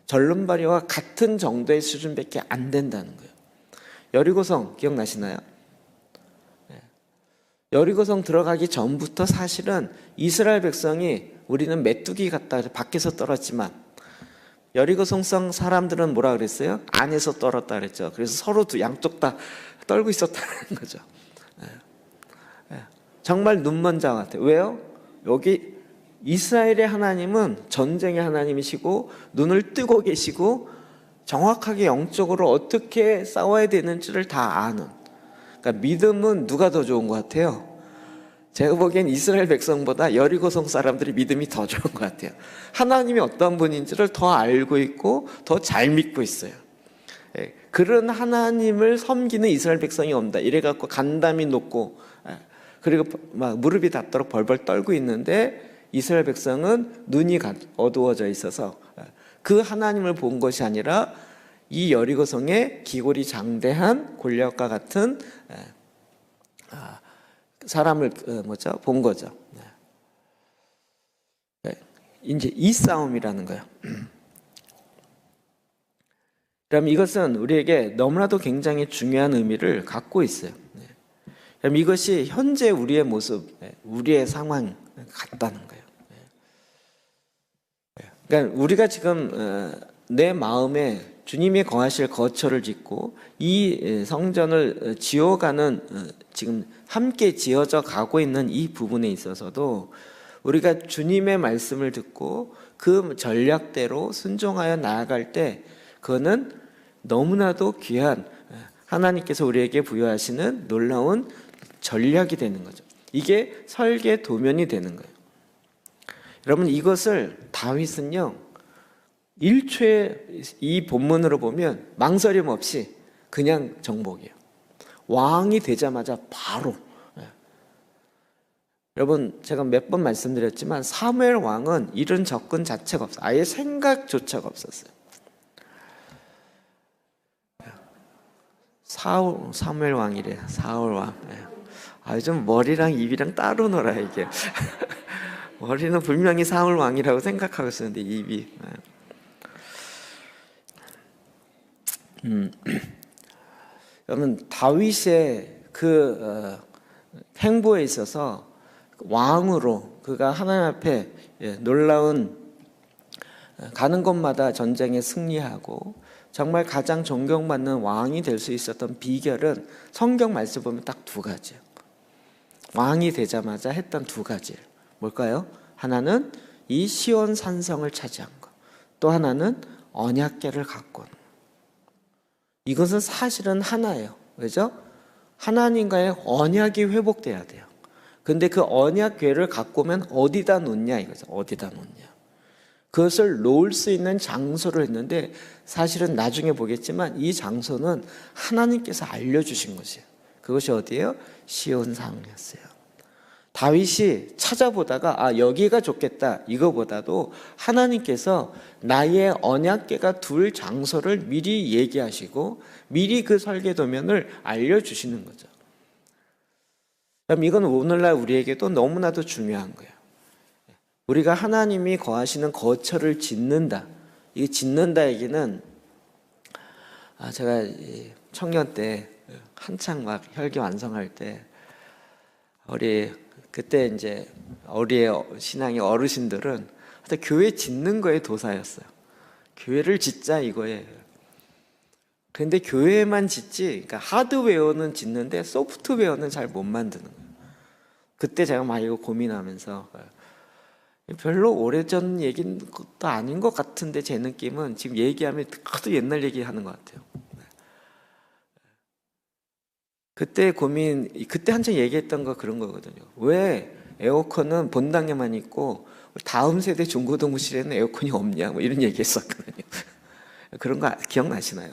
절름발이와 같은 정도의 수준밖에 안 된다는 거예요. 여리고성 기억나시나요? 여리고성 들어가기 전부터 사실은 이스라엘 백성이 우리는 메뚜기 같다 밖에서 떨었지만 여리고성 사람들은 뭐라 그랬어요? 안에서 떨었다 그랬죠. 그래서 서로 양쪽 다 떨고 있었다는 거죠. 정말 눈먼 자 같아요. 왜요? 여기 이스라엘의 하나님은 전쟁의 하나님이시고 눈을 뜨고 계시고 정확하게 영적으로 어떻게 싸워야 되는지를 다 아는, 그러니까 믿음은 누가 더 좋은 것 같아요? 제가 보기엔 이스라엘 백성보다 여리고성 사람들이 믿음이 더 좋은 것 같아요. 하나님이 어떤 분인지를 더 알고 있고 더 잘 믿고 있어요. 그런 하나님을 섬기는 이스라엘 백성이 온다 이래갖고 간담이 높고 그리고 막 무릎이 닿도록 벌벌 떨고 있는데 이스라엘 백성은 눈이 어두워져 있어서 그 하나님을 본 것이 아니라 이 여리고성의 기골이 장대한 골리앗과 같은 사람을 본 거죠. 이제 이 싸움이라는 거예요. 그럼 이것은 우리에게 너무나도 굉장히 중요한 의미를 갖고 있어요. 그럼 이것이 현재 우리의 모습, 우리의 상황 같다는 거예요. 그러니까 우리가 지금 내 마음에 주님이 거하실 거처를 짓고 이 성전을 지어가는 지금 함께 지어져 가고 있는 이 부분에 있어서도 우리가 주님의 말씀을 듣고 그 전략대로 순종하여 나아갈 때 그거는 너무나도 귀한 하나님께서 우리에게 부여하시는 놀라운 전략이 되는 거죠. 이게 설계 도면이 되는 거예요. 여러분 이것을 다윗은요 1초에 이 본문으로 보면 망설임 없이 그냥 정복이에요. 왕이 되자마자 바로. 여러분 제가 몇 번 말씀드렸지만 사무엘 왕은 이런 접근 자체가 없어요. 아예 생각조차가 없었어요. 사무엘 왕이래. 사울 왕. 좀 머리랑 입이랑 따로 놀아 이게. 머리는 분명히 사울 왕이라고 생각하고 있었는데 입이. 여러분 다윗의 그 행보에 있어서 왕으로 그가 하나님 앞에 놀라운 가는 곳마다 전쟁에 승리하고 정말 가장 존경받는 왕이 될 수 있었던 비결은 성경 말씀 보면 딱 두 가지예요. 왕이 되자마자 했던 두 가지 뭘까요? 하나는 이 시온 산성을 차지한 것, 또 하나는 언약궤를 갖고 오는 것. 이것은 사실은 하나예요. 왜죠? 하나님과의 언약이 회복돼야 돼요. 근데 그 언약궤를 갖고 오면 어디다 놓냐 이거죠. 어디다 놓냐. 그것을 놓을 수 있는 장소를 했는데 사실은 나중에 보겠지만 이 장소는 하나님께서 알려주신 것이에요. 그것이 어디예요? 시온산이었어요. 다윗이 찾아보다가 여기가 좋겠다 이거보다도 하나님께서 나의 언약궤가 둘 장소를 미리 얘기하시고 미리 그 설계도면을 알려주시는 거죠. 그럼 이건 오늘날 우리에게도 너무나도 중요한 거예요. 우리가 하나님이 거하시는 거처를 짓는다. 이 짓는다 얘기는 제가 청년 때 한창 막 혈기 완성할 때 그때 이제 우리의 신앙의 어르신들은 하여튼 교회 짓는 거에 도사였어요. 교회를 짓자 이거예요. 그런데 교회만 짓지, 그러니까 하드웨어는 짓는데 소프트웨어는 잘 못 만드는 거예요. 그때 제가 막 이거 고민하면서 별로 오래전 얘기는 것도 아닌 것 같은데 제 느낌은 지금 얘기하면 하도 옛날 얘기하는 것 같아요. 그때 한참 얘기했던 거 그런 거거든요. 왜 에어컨은 본당에만 있고 다음 세대 중고등부실에는 에어컨이 없냐 뭐 이런 얘기 했었거든요. 그런 거 기억나시나요?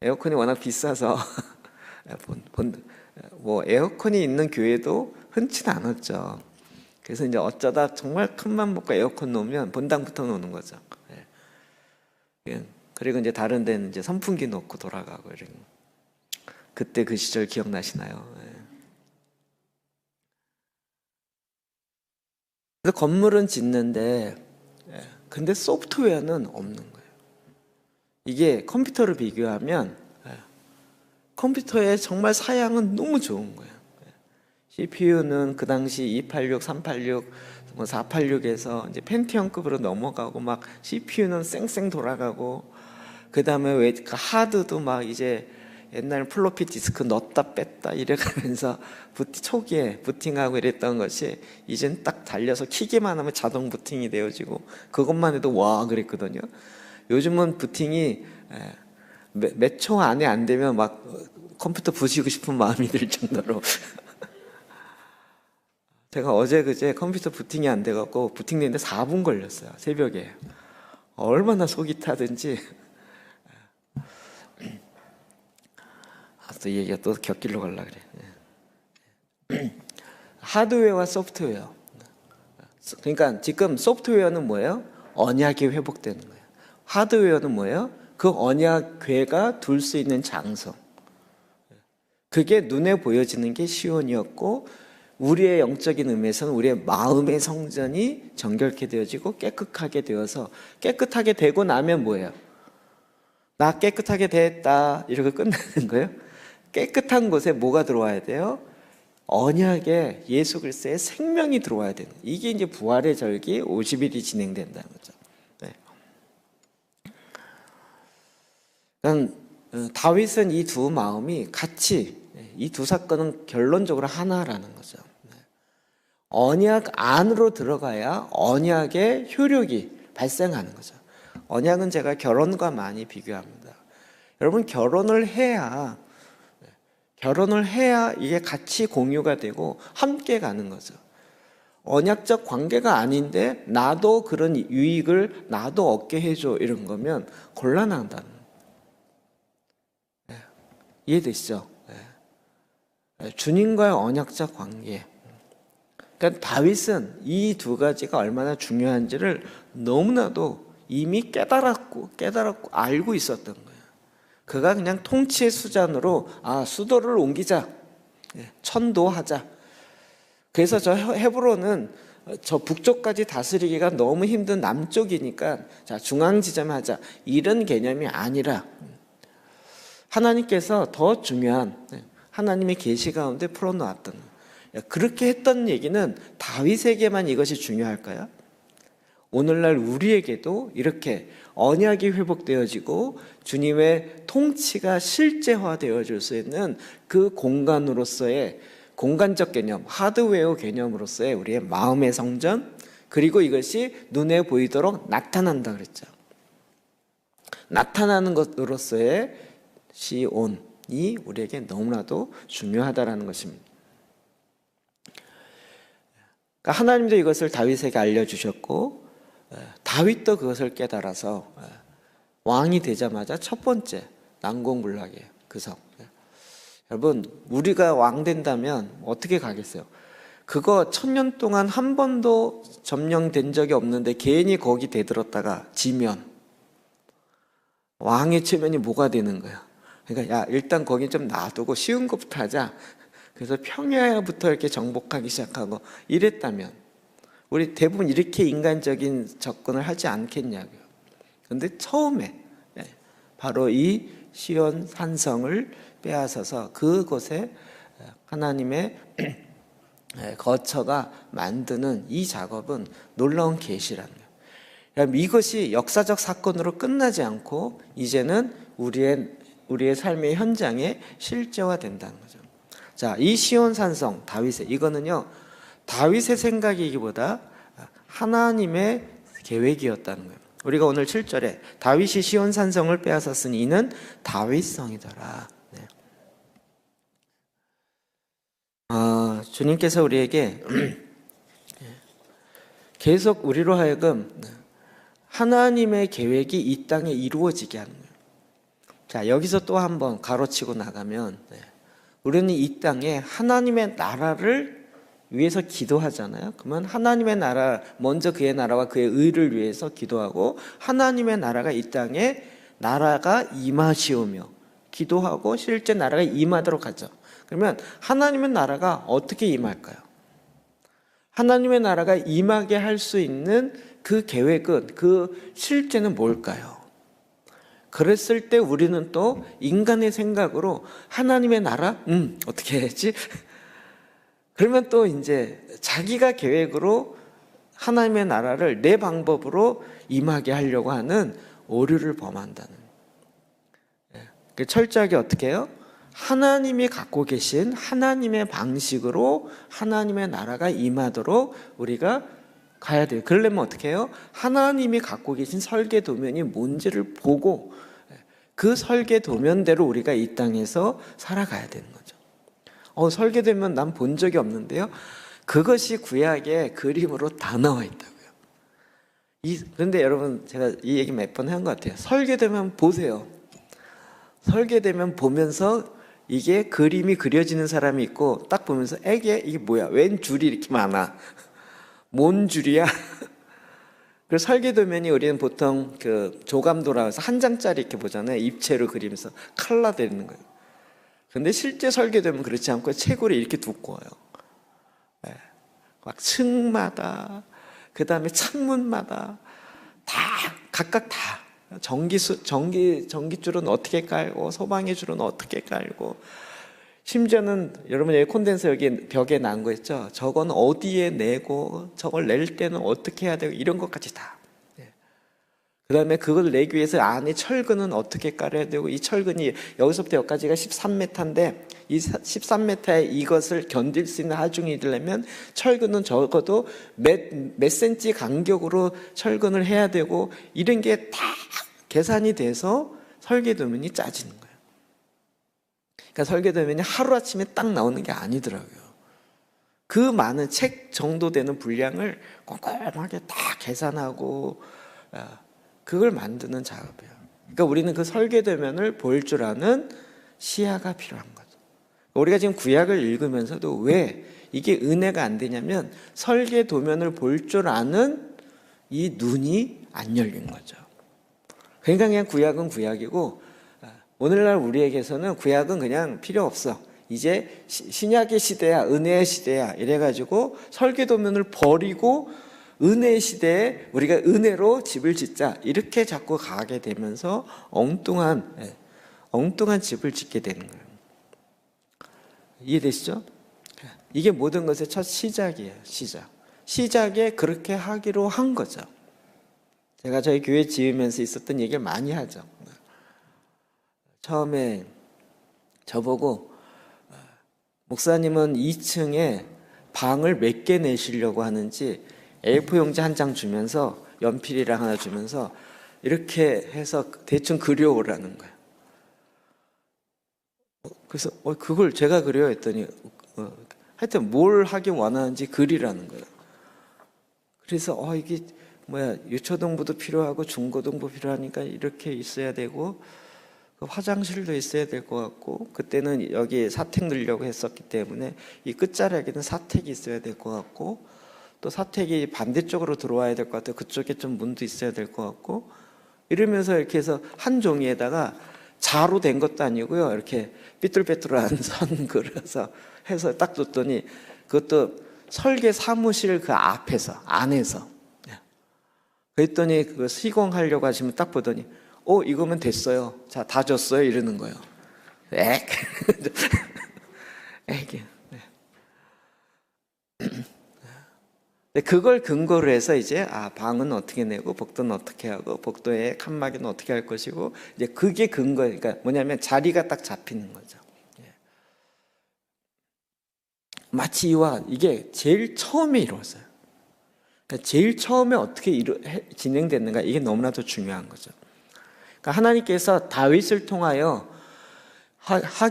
에어컨이 워낙 비싸서 뭐 에어컨이 있는 교회도 흔치는 않았죠. 그래서 이제 어쩌다 정말 큰맘 먹고 에어컨 놓으면 본당부터 놓는 거죠. 그리고 이제 다른 데는 이제 선풍기 놓고 돌아가고 이런. 그때 그 시절 기억나시나요? 그래서 건물은 짓는데 근데 소프트웨어는 없는 거예요. 이게 컴퓨터를 비교하면 컴퓨터의 정말 사양은 너무 좋은 거예요. CPU는 그 당시 286, 386, 뭐 486에서 이제 펜티엄급으로 넘어가고 막 CPU는 쌩쌩 돌아가고 그 다음에 왜 그 하드도 막 이제 옛날 플로피 디스크 넣었다 뺐다 이래가면서 초기에 부팅하고 이랬던 것이 이젠 딱 달려서 키기만 하면 자동 부팅이 되어지고 그것만 해도 와 그랬거든요. 요즘은 부팅이 몇 초 안에 안 되면 막 컴퓨터 부시고 싶은 마음이 들 정도로 제가 어제 그제 컴퓨터 부팅이 안 돼갖고 부팅되는데 4분 걸렸어요. 새벽에. 얼마나 속이 타든지. 또 이 얘기가 또 곁길로 가려고 그래. 하드웨어와 소프트웨어. 그러니까 지금 소프트웨어는 뭐예요? 언약이 회복되는 거예요. 하드웨어는 뭐예요? 그 언약궤가 둘 수 있는 장소. 그게 눈에 보여지는 게 시온이었고 우리의 영적인 의미에서는 우리의 마음의 성전이 정결케 되어지고 깨끗하게 되어서 깨끗하게 되고 나면 뭐예요? 나 깨끗하게 됐다 이렇게 끝나는 거예요? 깨끗한 곳에 뭐가 들어와야 돼요? 언약에 예수 그리스도의 생명이 들어와야 되는 이게 이제 부활의 절기 50일이 진행된다는 거죠. 네. 그러니까 다윗은 이 두 마음이 같이 이 두 사건은 결론적으로 하나라는 거죠. 언약 안으로 들어가야 언약의 효력이 발생하는 거죠. 언약은 제가 결혼과 많이 비교합니다. 여러분 결혼을 해야 이게 같이 공유가 되고 함께 가는 거죠. 언약적 관계가 아닌데 나도 그런 유익을 나도 얻게 해줘 이런 거면 곤란하다는 이해되시죠? 주님과의 언약적 관계. 그러니까 다윗은 이 두 가지가 얼마나 중요한지를 너무나도 이미 깨달았고 알고 있었던 거예요. 그가 그냥 통치의 수단으로 수도를 옮기자, 천도하자. 그래서 저 헤브론은 저 북쪽까지 다스리기가 너무 힘든 남쪽이니까 자 중앙 지점에 하자 이런 개념이 아니라 하나님께서 더 중요한 하나님의 계시 가운데 풀어놓았던 그렇게 했던 얘기는 다윗에게만 이것이 중요할까요? 오늘날 우리에게도 이렇게 언약이 회복되어지고 주님의 통치가 실제화되어질 수 있는 그 공간으로서의 공간적 개념, 하드웨어 개념으로서의 우리의 마음의 성전 그리고 이것이 눈에 보이도록 나타난다 그랬죠. 나타나는 것으로서의 시온이 우리에게 너무나도 중요하다라는 것입니다. 그러니까 하나님도 이것을 다윗에게 알려주셨고 다윗도 그것을 깨달아서 왕이 되자마자 첫 번째 난공불락이에요. 그 성. 여러분 우리가 왕 된다면 어떻게 가겠어요? 그거 1000년 동안 한 번도 점령된 적이 없는데 괜히 거기 대들었다가 지면 왕의 체면이 뭐가 되는 거야? 그러니까 야 일단 거기 좀 놔두고 쉬운 것부터 하자. 그래서 평야부터 이렇게 정복하기 시작하고 이랬다면 우리 대부분 이렇게 인간적인 접근을 하지 않겠냐고요. 그런데 처음에 바로 이 시온 산성을 빼앗아서 그곳에 하나님의 거처가 만드는 이 작업은 놀라운 계시라는 거예요. 이것이 역사적 사건으로 끝나지 않고 이제는 우리의 삶의 현장에 실제화된다는 거죠. 자, 이 시온 산성 다윗의 이거는요 다윗의 생각이기보다 하나님의 계획이었다는 거예요. 우리가 오늘 7절에 다윗이 시온 산성을 빼앗았으니 이는 다윗성이더라. 네. 주님께서 우리에게 계속 우리로 하여금 하나님의 계획이 이 땅에 이루어지게 하는 거예요. 자, 여기서 또 한번 가로치고 나가면 우리는 이 땅에 하나님의 나라를 위해서 기도하잖아요. 그러면 하나님의 나라, 먼저 그의 나라와 그의 의를 위해서 기도하고 하나님의 나라가 이 땅에 나라가 임하시오며 기도하고 실제 나라가 임하도록 하죠. 그러면 하나님의 나라가 어떻게 임할까요? 하나님의 나라가 임하게 할 수 있는 그 계획은, 그 실제는 뭘까요? 그랬을 때 우리는 또 인간의 생각으로 하나님의 나라? 어떻게 해야지? 그러면 또 이제 자기가 계획으로 하나님의 나라를 내 방법으로 임하게 하려고 하는 오류를 범한다는. 철저하게 어떻게 해요? 하나님이 갖고 계신 하나님의 방식으로 하나님의 나라가 임하도록 우리가 가야 돼요. 그러려면 어떻게 해요? 하나님이 갖고 계신 설계 도면이 뭔지를 보고 그 설계 도면대로 우리가 이 땅에서 살아가야 되는 거죠. 설계 도면 난 본 적이 없는데요. 그것이 구약의 그림으로 다 나와 있다고요. 그런데 여러분, 제가 이 얘기 몇 번 한 것 같아요. 설계 도면 보세요. 설계 도면 보면서 이게 그림이 그려지는 사람이 있고 딱 보면서 이게 뭐야? 웬 줄이 이렇게 많아? 뭔 줄이야? 그래서 설계도면이 우리는 보통 그 조감도라 해서 한 장짜리 이렇게 보잖아요. 입체로 그리면서 칼라 되는 거예요. 근데 실제 설계도면 그렇지 않고 채굴이 이렇게 두꺼워요. 네. 막 층마다, 그 다음에 창문마다 다 각각 다 전기줄은 어떻게 깔고 소방의 줄은 어떻게 깔고, 심지어는 여러분 여기 콘덴서 여기 벽에 난 거 있죠? 저건 어디에 내고 저걸 낼 때는 어떻게 해야 되고 이런 것까지 다. 그 다음에 그걸 내기 위해서 안에 철근은 어떻게 깔아야 되고, 이 철근이 여기서부터 여기까지가 13m인데 이 13m의 이것을 견딜 수 있는 하중이 되려면 철근은 적어도 몇 센치 간격으로 철근을 해야 되고, 이런 게 다 계산이 돼서 설계도면이 짜지는 거예요. 그러니까 설계도면이 하루아침에 딱 나오는 게 아니더라고요. 그 많은 책 정도 되는 분량을 꼼꼼하게 다 계산하고 그걸 만드는 작업이에요. 그러니까 우리는 그 설계도면을 볼 줄 아는 시야가 필요한 거죠. 우리가 지금 구약을 읽으면서도 왜 이게 은혜가 안 되냐면 설계도면을 볼 줄 아는 이 눈이 안 열린 거죠. 그러니까 그냥 구약은 구약이고, 오늘날 우리에게서는 구약은 그냥 필요 없어. 이제 신약의 시대야, 은혜의 시대야 이래가지고 설계도면을 버리고 은혜의 시대에 우리가 은혜로 집을 짓자 이렇게 자꾸 가게 되면서 엉뚱한 집을 짓게 되는 거예요. 이해되시죠? 이게 모든 것의 첫 시작이에요. 시작에 그렇게 하기로 한 거죠. 제가 저희 교회 지으면서 있었던 얘기를 많이 하죠. 처음에 저보고 목사님은 2층에 방을 몇 개 내시려고 하는지 A4 용지 한 장 주면서 연필이랑 하나 주면서 이렇게 해서 대충 그려오라는 거예요. 그래서 그걸 제가 그려 했더니 하여튼 뭘 하긴 원하는지 그리라는 거예요. 그래서 이게 뭐야, 유초등부도 필요하고 중고등부 필요하니까 이렇게 있어야 되고 화장실도 있어야 될 것 같고, 그때는 여기 사택 넣으려고 했었기 때문에 이 끝자락에는 사택이 있어야 될 것 같고, 또 사택이 반대쪽으로 들어와야 될 것 같아요. 그쪽에 좀 문도 있어야 될 것 같고, 이러면서 이렇게 해서 한 종이에다가 자로 된 것도 아니고요, 이렇게 삐뚤빼뚤한 선 그려서 해서 딱 줬더니 그것도 설계 사무실 그 안에서 그랬더니 그 시공하려고 하시면 딱 보더니 이거면 됐어요. 자, 다 줬어요. 이러는 거예요. 그걸 근거로 해서 이제 방은 어떻게 내고 복도는 어떻게 하고 복도에 칸막이는 어떻게 할 것이고, 이제 그게 근거니까 뭐냐면 자리가 딱 잡히는 거죠. 마치 이게 제일 처음에 이루어져요. 그러니까 제일 처음에 어떻게 진행됐는가, 이게 너무나도 중요한 거죠. 그러니까 하나님께서 다윗을 통하여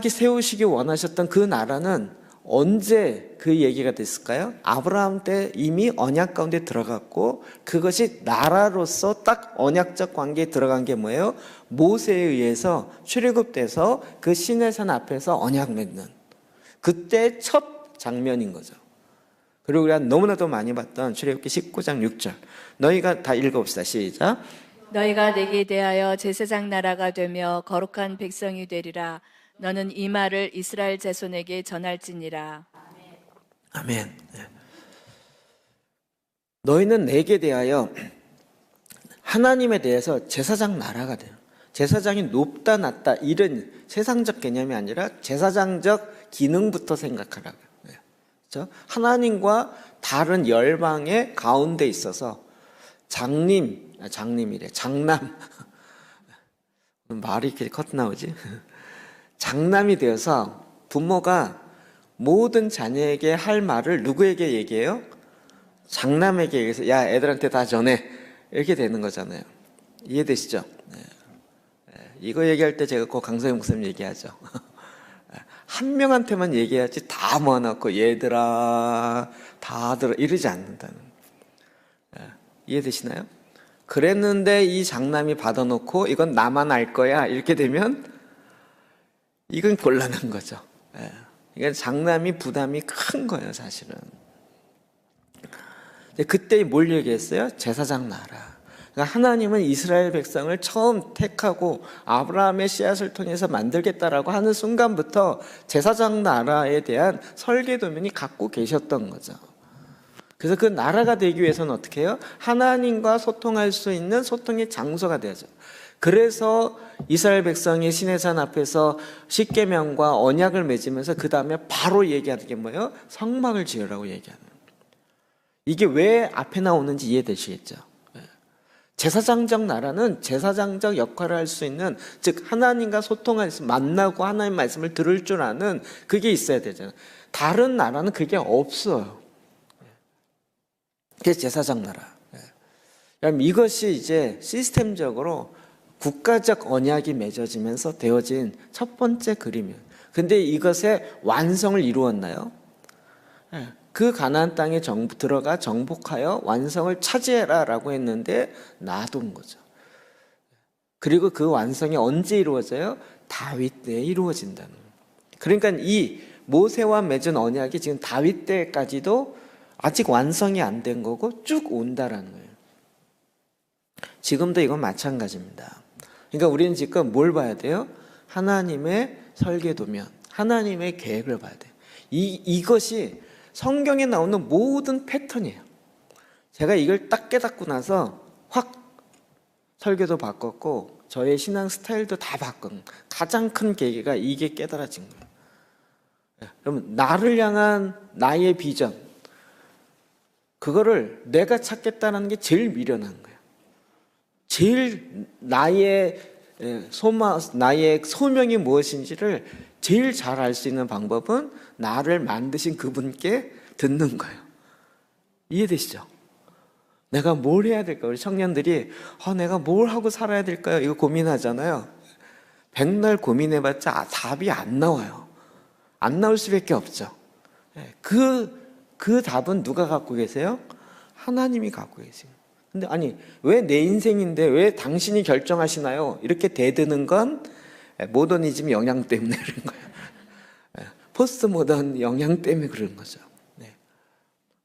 세우시기 원하셨던 그 나라는 언제 그 얘기가 됐을까요? 아브라함 때 이미 언약 가운데 들어갔고, 그것이 나라로서 딱 언약적 관계에 들어간 게 뭐예요? 모세에 의해서 출애굽돼서 그 시내산 앞에서 언약 맺는 그때 첫 장면인 거죠. 그리고 우리가 너무나도 많이 봤던 출애굽기 19장 6절, 너희가 다 읽어봅시다. 시작. 너희가 내게 대하여 제사장 나라가 되며 거룩한 백성이 되리라. 너는 이 말을 이스라엘 자손에게 전할지니라. 아멘. 너희는 내게 대하여 하나님에 대해서 제사장 나라가 돼요. 제사장이 높다 낮다 이런 세상적 개념이 아니라 제사장적 기능부터 생각하라고요. 그렇죠? 하나님과 다른 열방의 가운데 있어서 장남 말이 이렇게 컷 나오지? 장남이 되어서 부모가 모든 자녀에게 할 말을 누구에게 얘기해요? 장남에게 얘기해서 야 애들한테 다 전해 이렇게 되는 거잖아요. 이해되시죠? 이거 얘기할 때 제가 꼭 강성희 목사님 얘기하죠. 한 명한테만 얘기해야지 다 모아놓고 얘들아 다 들어 이러지 않는다는. 이해되시나요? 그랬는데 이 장남이 받아놓고 이건 나만 알 거야 이렇게 되면 이건 곤란한 거죠. 이건 장남이 부담이 큰 거예요 사실은. 그때 뭘 얘기했어요? 제사장 나라. 그러니까 하나님은 이스라엘 백성을 처음 택하고 아브라함의 씨앗을 통해서 만들겠다라고 하는 순간부터 제사장 나라에 대한 설계도면이 갖고 계셨던 거죠. 그래서 그 나라가 되기 위해서는 어떻게 해요? 하나님과 소통할 수 있는 소통의 장소가 되죠. 그래서 이스라엘 백성이 시내산 앞에서 십계명과 언약을 맺으면서 그 다음에 바로 얘기하는 게 뭐예요? 성막을 지으라고 얘기하는 거예요. 이게 왜 앞에 나오는지 이해되시겠죠? 제사장적 나라는 제사장적 역할을 할 수 있는, 즉 하나님과 소통할 수, 만나고 하나님 말씀을 들을 줄 아는 그게 있어야 되잖아요. 다른 나라는 그게 없어요. 그게 제사장 나라. 그럼 이것이 이제 시스템적으로 국가적 언약이 맺어지면서 되어진 첫 번째 그림이에요. 근데 이것의 완성을 이루었나요? 그 가나안 땅에 들어가 정복하여 완성을 차지해라라고 했는데 놔둔 거죠. 그리고 그 완성이 언제 이루어져요? 다윗 때에 이루어진다는 거예요. 그러니까 이 모세와 맺은 언약이 지금 다윗 때까지도 아직 완성이 안 된 거고 쭉 온다라는 거예요. 지금도 이건 마찬가지입니다. 그러니까 우리는 지금 뭘 봐야 돼요? 하나님의 설계도면, 하나님의 계획을 봐야 돼요. 이것이 성경에 나오는 모든 패턴이에요. 제가 이걸 딱 깨닫고 나서 확 설계도 바꿨고 저의 신앙 스타일도 다 바꾼 가장 큰 계기가 이게 깨달아진 거예요. 그러면 나를 향한 나의 비전, 그거를 내가 찾겠다는 게 제일 미련한 거예요. 제일 나의 나의 소명이 무엇인지를 제일 잘 알 수 있는 방법은 나를 만드신 그분께 듣는 거예요. 이해되시죠? 내가 뭘 해야 될까요? 우리 청년들이 내가 뭘 하고 살아야 될까요? 이거 고민하잖아요. 백날 고민해봤자 답이 안 나와요. 안 나올 수밖에 없죠. 그 답은 누가 갖고 계세요? 하나님이 갖고 계세요. 근데 아니 왜 내 인생인데 왜 당신이 결정하시나요? 이렇게 대드는 건 모더니즘 영향 때문에 그런 거예요. 포스트 모던 영향 때문에 그런 거죠.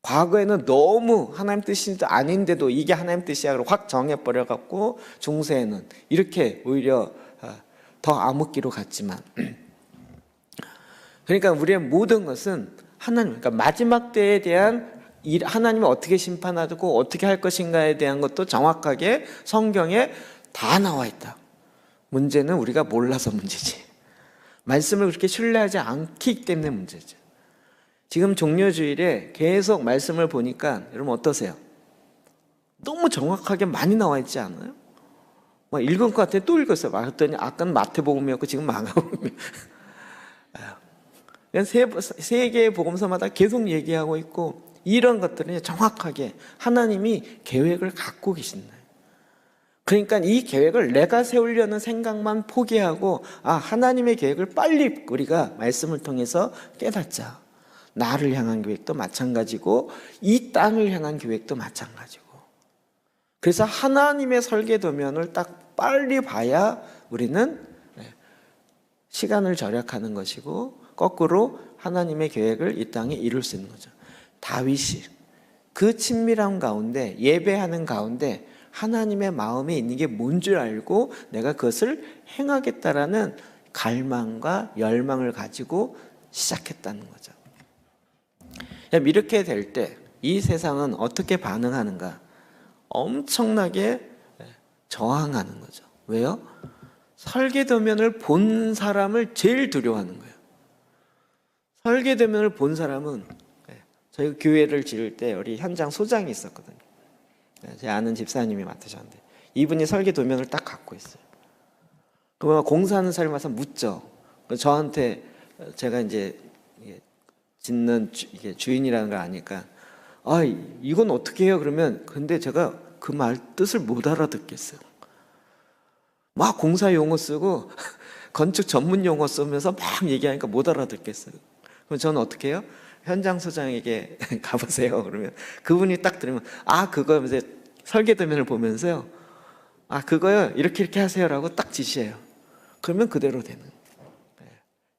과거에는 너무 하나님 뜻이 아닌데도 이게 하나님 뜻이야 확 정해버려갖고 중세에는 이렇게 오히려 더 암흑기로 갔지만, 그러니까 우리의 모든 것은 하나님, 그러니까 마지막 때에 대한 하나님이 어떻게 심판하고 어떻게 할 것인가에 대한 것도 정확하게 성경에 다 나와 있다. 문제는 우리가 몰라서 문제지. 말씀을 그렇게 신뢰하지 않기 때문에 문제죠. 지금 종려주일에 계속 말씀을 보니까 여러분 어떠세요? 너무 정확하게 많이 나와 있지 않아요? 막 읽은 것 같아요. 또 읽었어요. 그랬더니 아까는 마태복음이었고 지금 마가복음이에요. 세 개의 복음서마다 계속 얘기하고 있고, 이런 것들은 정확하게 하나님이 계획을 갖고 계신다. 그러니까 이 계획을 내가 세우려는 생각만 포기하고 하나님의 계획을 빨리 우리가 말씀을 통해서 깨닫자. 나를 향한 계획도 마찬가지고 이 땅을 향한 계획도 마찬가지고. 그래서 하나님의 설계도면을 딱 빨리 봐야 우리는 시간을 절약하는 것이고, 거꾸로 하나님의 계획을 이 땅에 이룰 수 있는 거죠. 다윗이 그 친밀함 가운데, 예배하는 가운데 하나님의 마음에 있는 게 뭔 줄 알고 내가 그것을 행하겠다라는 갈망과 열망을 가지고 시작했다는 거죠. 이렇게 될 때 이 세상은 어떻게 반응하는가? 엄청나게 저항하는 거죠. 왜요? 설계도면을 본 사람을 제일 두려워하는 거예요. 설계도면을 본 사람은, 저희 교회를 지을 때 우리 현장 소장이 있었거든요. 제 아는 집사님이 맡으셨는데 이분이 설계도면을 딱 갖고 있어요. 그러면 공사하는 사람이 와서 묻죠. 저한테 제가 이제 짓는 주인이라는 걸 아니까 이건 어떻게 해요? 그러면 근데 제가 그 말 뜻을 못 알아듣겠어요. 막 공사 용어 쓰고 건축 전문 용어 쓰면서 막 얘기하니까 못 알아듣겠어요. 그럼 저는 어떻게 해요? 현장 소장에게 가보세요. 그러면 그분이 딱 들으면 그거 이제 설계도면을 보면서요. 그거요. 이렇게 하세요라고 딱 지시해요. 그러면 그대로 되는 거예요.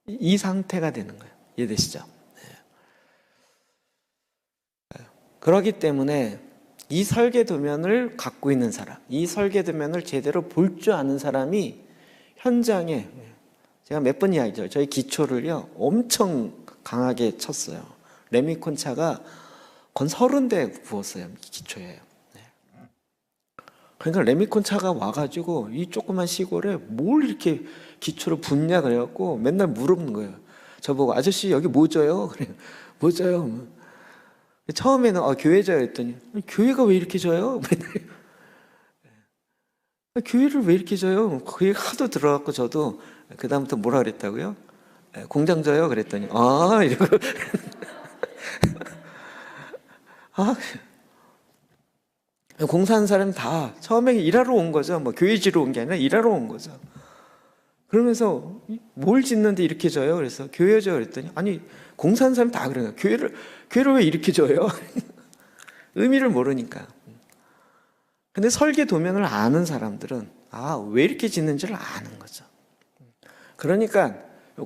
이 상태가 되는 거예요. 이해되시죠? 그렇기 때문에 이 설계도면을 갖고 있는 사람, 이 설계도면을 제대로 볼 줄 아는 사람이 현장에, 제가 몇 번 이야기죠. 저희 기초를요 엄청 강하게 쳤어요. 레미콘차가 건 30대 부었어요. 기초에. 그러니까 레미콘차가 와가지고 이 조그만 시골에 뭘 이렇게 기초를 붓냐 그래갖고 맨날 물어보는 거예요. 저보고 아저씨 여기 뭐 져요? 그래요. 뭐 져요? 처음에는 교회 져요 했더니 교회가 왜 이렇게 져요? 교회를 왜 이렇게 져요? 그게 하도 들어갖고 저도 그 다음부터 뭐라 그랬다고요? 공장 져요? 그랬더니 이러고 공사하는 사람 다 처음에 일하러 온 거죠. 뭐 교회 지러 온 게 아니라 일하러 온 거죠. 그러면서 뭘 짓는데 이렇게 져요? 그래서 교회 져요 그랬더니 아니 공사하는 사람 다 그래요. 교회를 왜 이렇게 져요? 의미를 모르니까. 근데 설계도면을 아는 사람들은 왜 이렇게 짓는지를 아는 거죠. 그러니까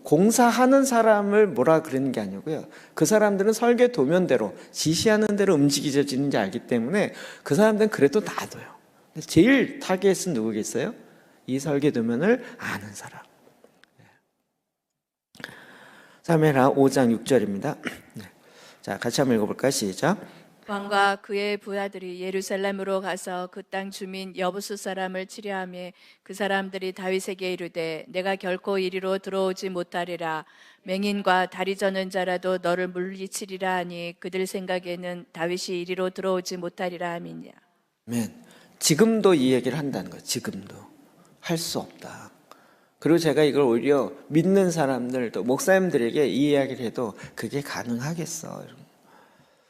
공사하는 사람을 뭐라 그러는 게 아니고요. 그 사람들은 설계도면대로 지시하는 대로 움직여지는지 알기 때문에 그 사람들은 그래도 놔둬요. 제일 타겟은 누구겠어요? 이 설계도면을 아는 사람. 사무엘하 5장 6절입니다. 자, 같이 한번 읽어볼까요? 시작. 왕과 그의 부하들이 예루살렘으로 가서 그 땅 주민 여부수 사람을 치려하며 그 사람들이 다윗에게 이르되 내가 결코 이리로 들어오지 못하리라. 맹인과 다리 저는 자라도 너를 물리치리라 하니 그들 생각에는 다윗이 이리로 들어오지 못하리라 함이냐. 아멘. 지금도 이 얘기를 한다는 거예요. 지금도 할 수 없다. 그리고 제가 이걸 오히려 믿는 사람들 또 목사님들에게 이 이야기를 해도 그게 가능하겠어.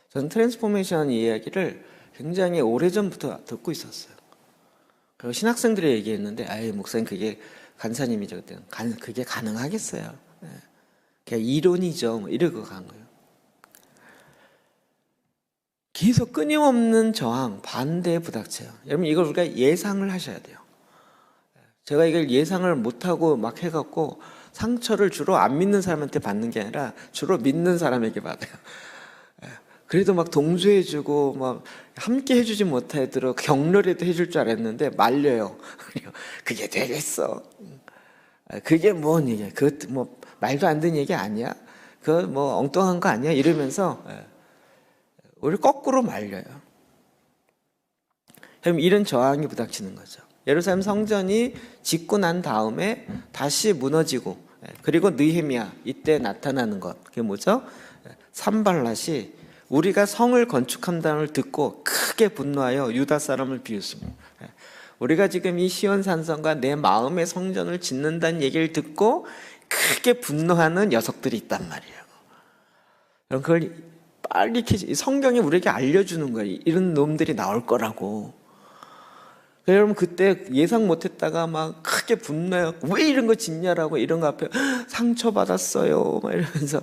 저는 트랜스포메이션 이야기를 굉장히 오래전부터 듣고 있었어요. 그리고 신학생들이 얘기했는데 목사님 그게 간사님이죠 그때는 그게 가능하겠어요. 그냥 이론이죠. 이러고 간 거예요. 계속 끊임없는 저항, 반대에 부닥쳐요. 여러분 이걸 우리가 예상을 하셔야 돼요. 제가 이걸 예상을 못하고 막 해갖고 상처를 주로 안 믿는 사람한테 받는 게 아니라 주로 믿는 사람에게 받아요. 그래도 막 동조해주고 막 함께 해주지 못하도록 격려라도 해줄 줄 알았는데 말려요. 그게 되겠어. 그게 뭔 얘기야? 그것 뭐 말도 안 되는 얘기 아니야? 그거 뭐 엉뚱한 거 아니야? 이러면서 우리 거꾸로 말려요. 그럼 이런 저항이 부닥치는 거죠. 예루살렘 성전이 짓고 난 다음에 다시 무너지고 그리고 느헤미야 이때 나타나는 것 그게 뭐죠? 산발랏이 우리가 성을 건축한다는 걸 듣고 크게 분노하여 유다 사람을 비웃습니다. 우리가 지금 이 시온 산성과 내 마음의 성전을 짓는다는 얘기를 듣고 크게 분노하는 녀석들이 있단 말이에요. 그걸 빨리 성경이 우리에게 알려주는 거예요. 이런 놈들이 나올 거라고. 여러분 그때 예상 못했다가 막 크게 분노해요. 왜 이런 거 짓냐라고 이런 거 앞에 상처받았어요 막 이러면서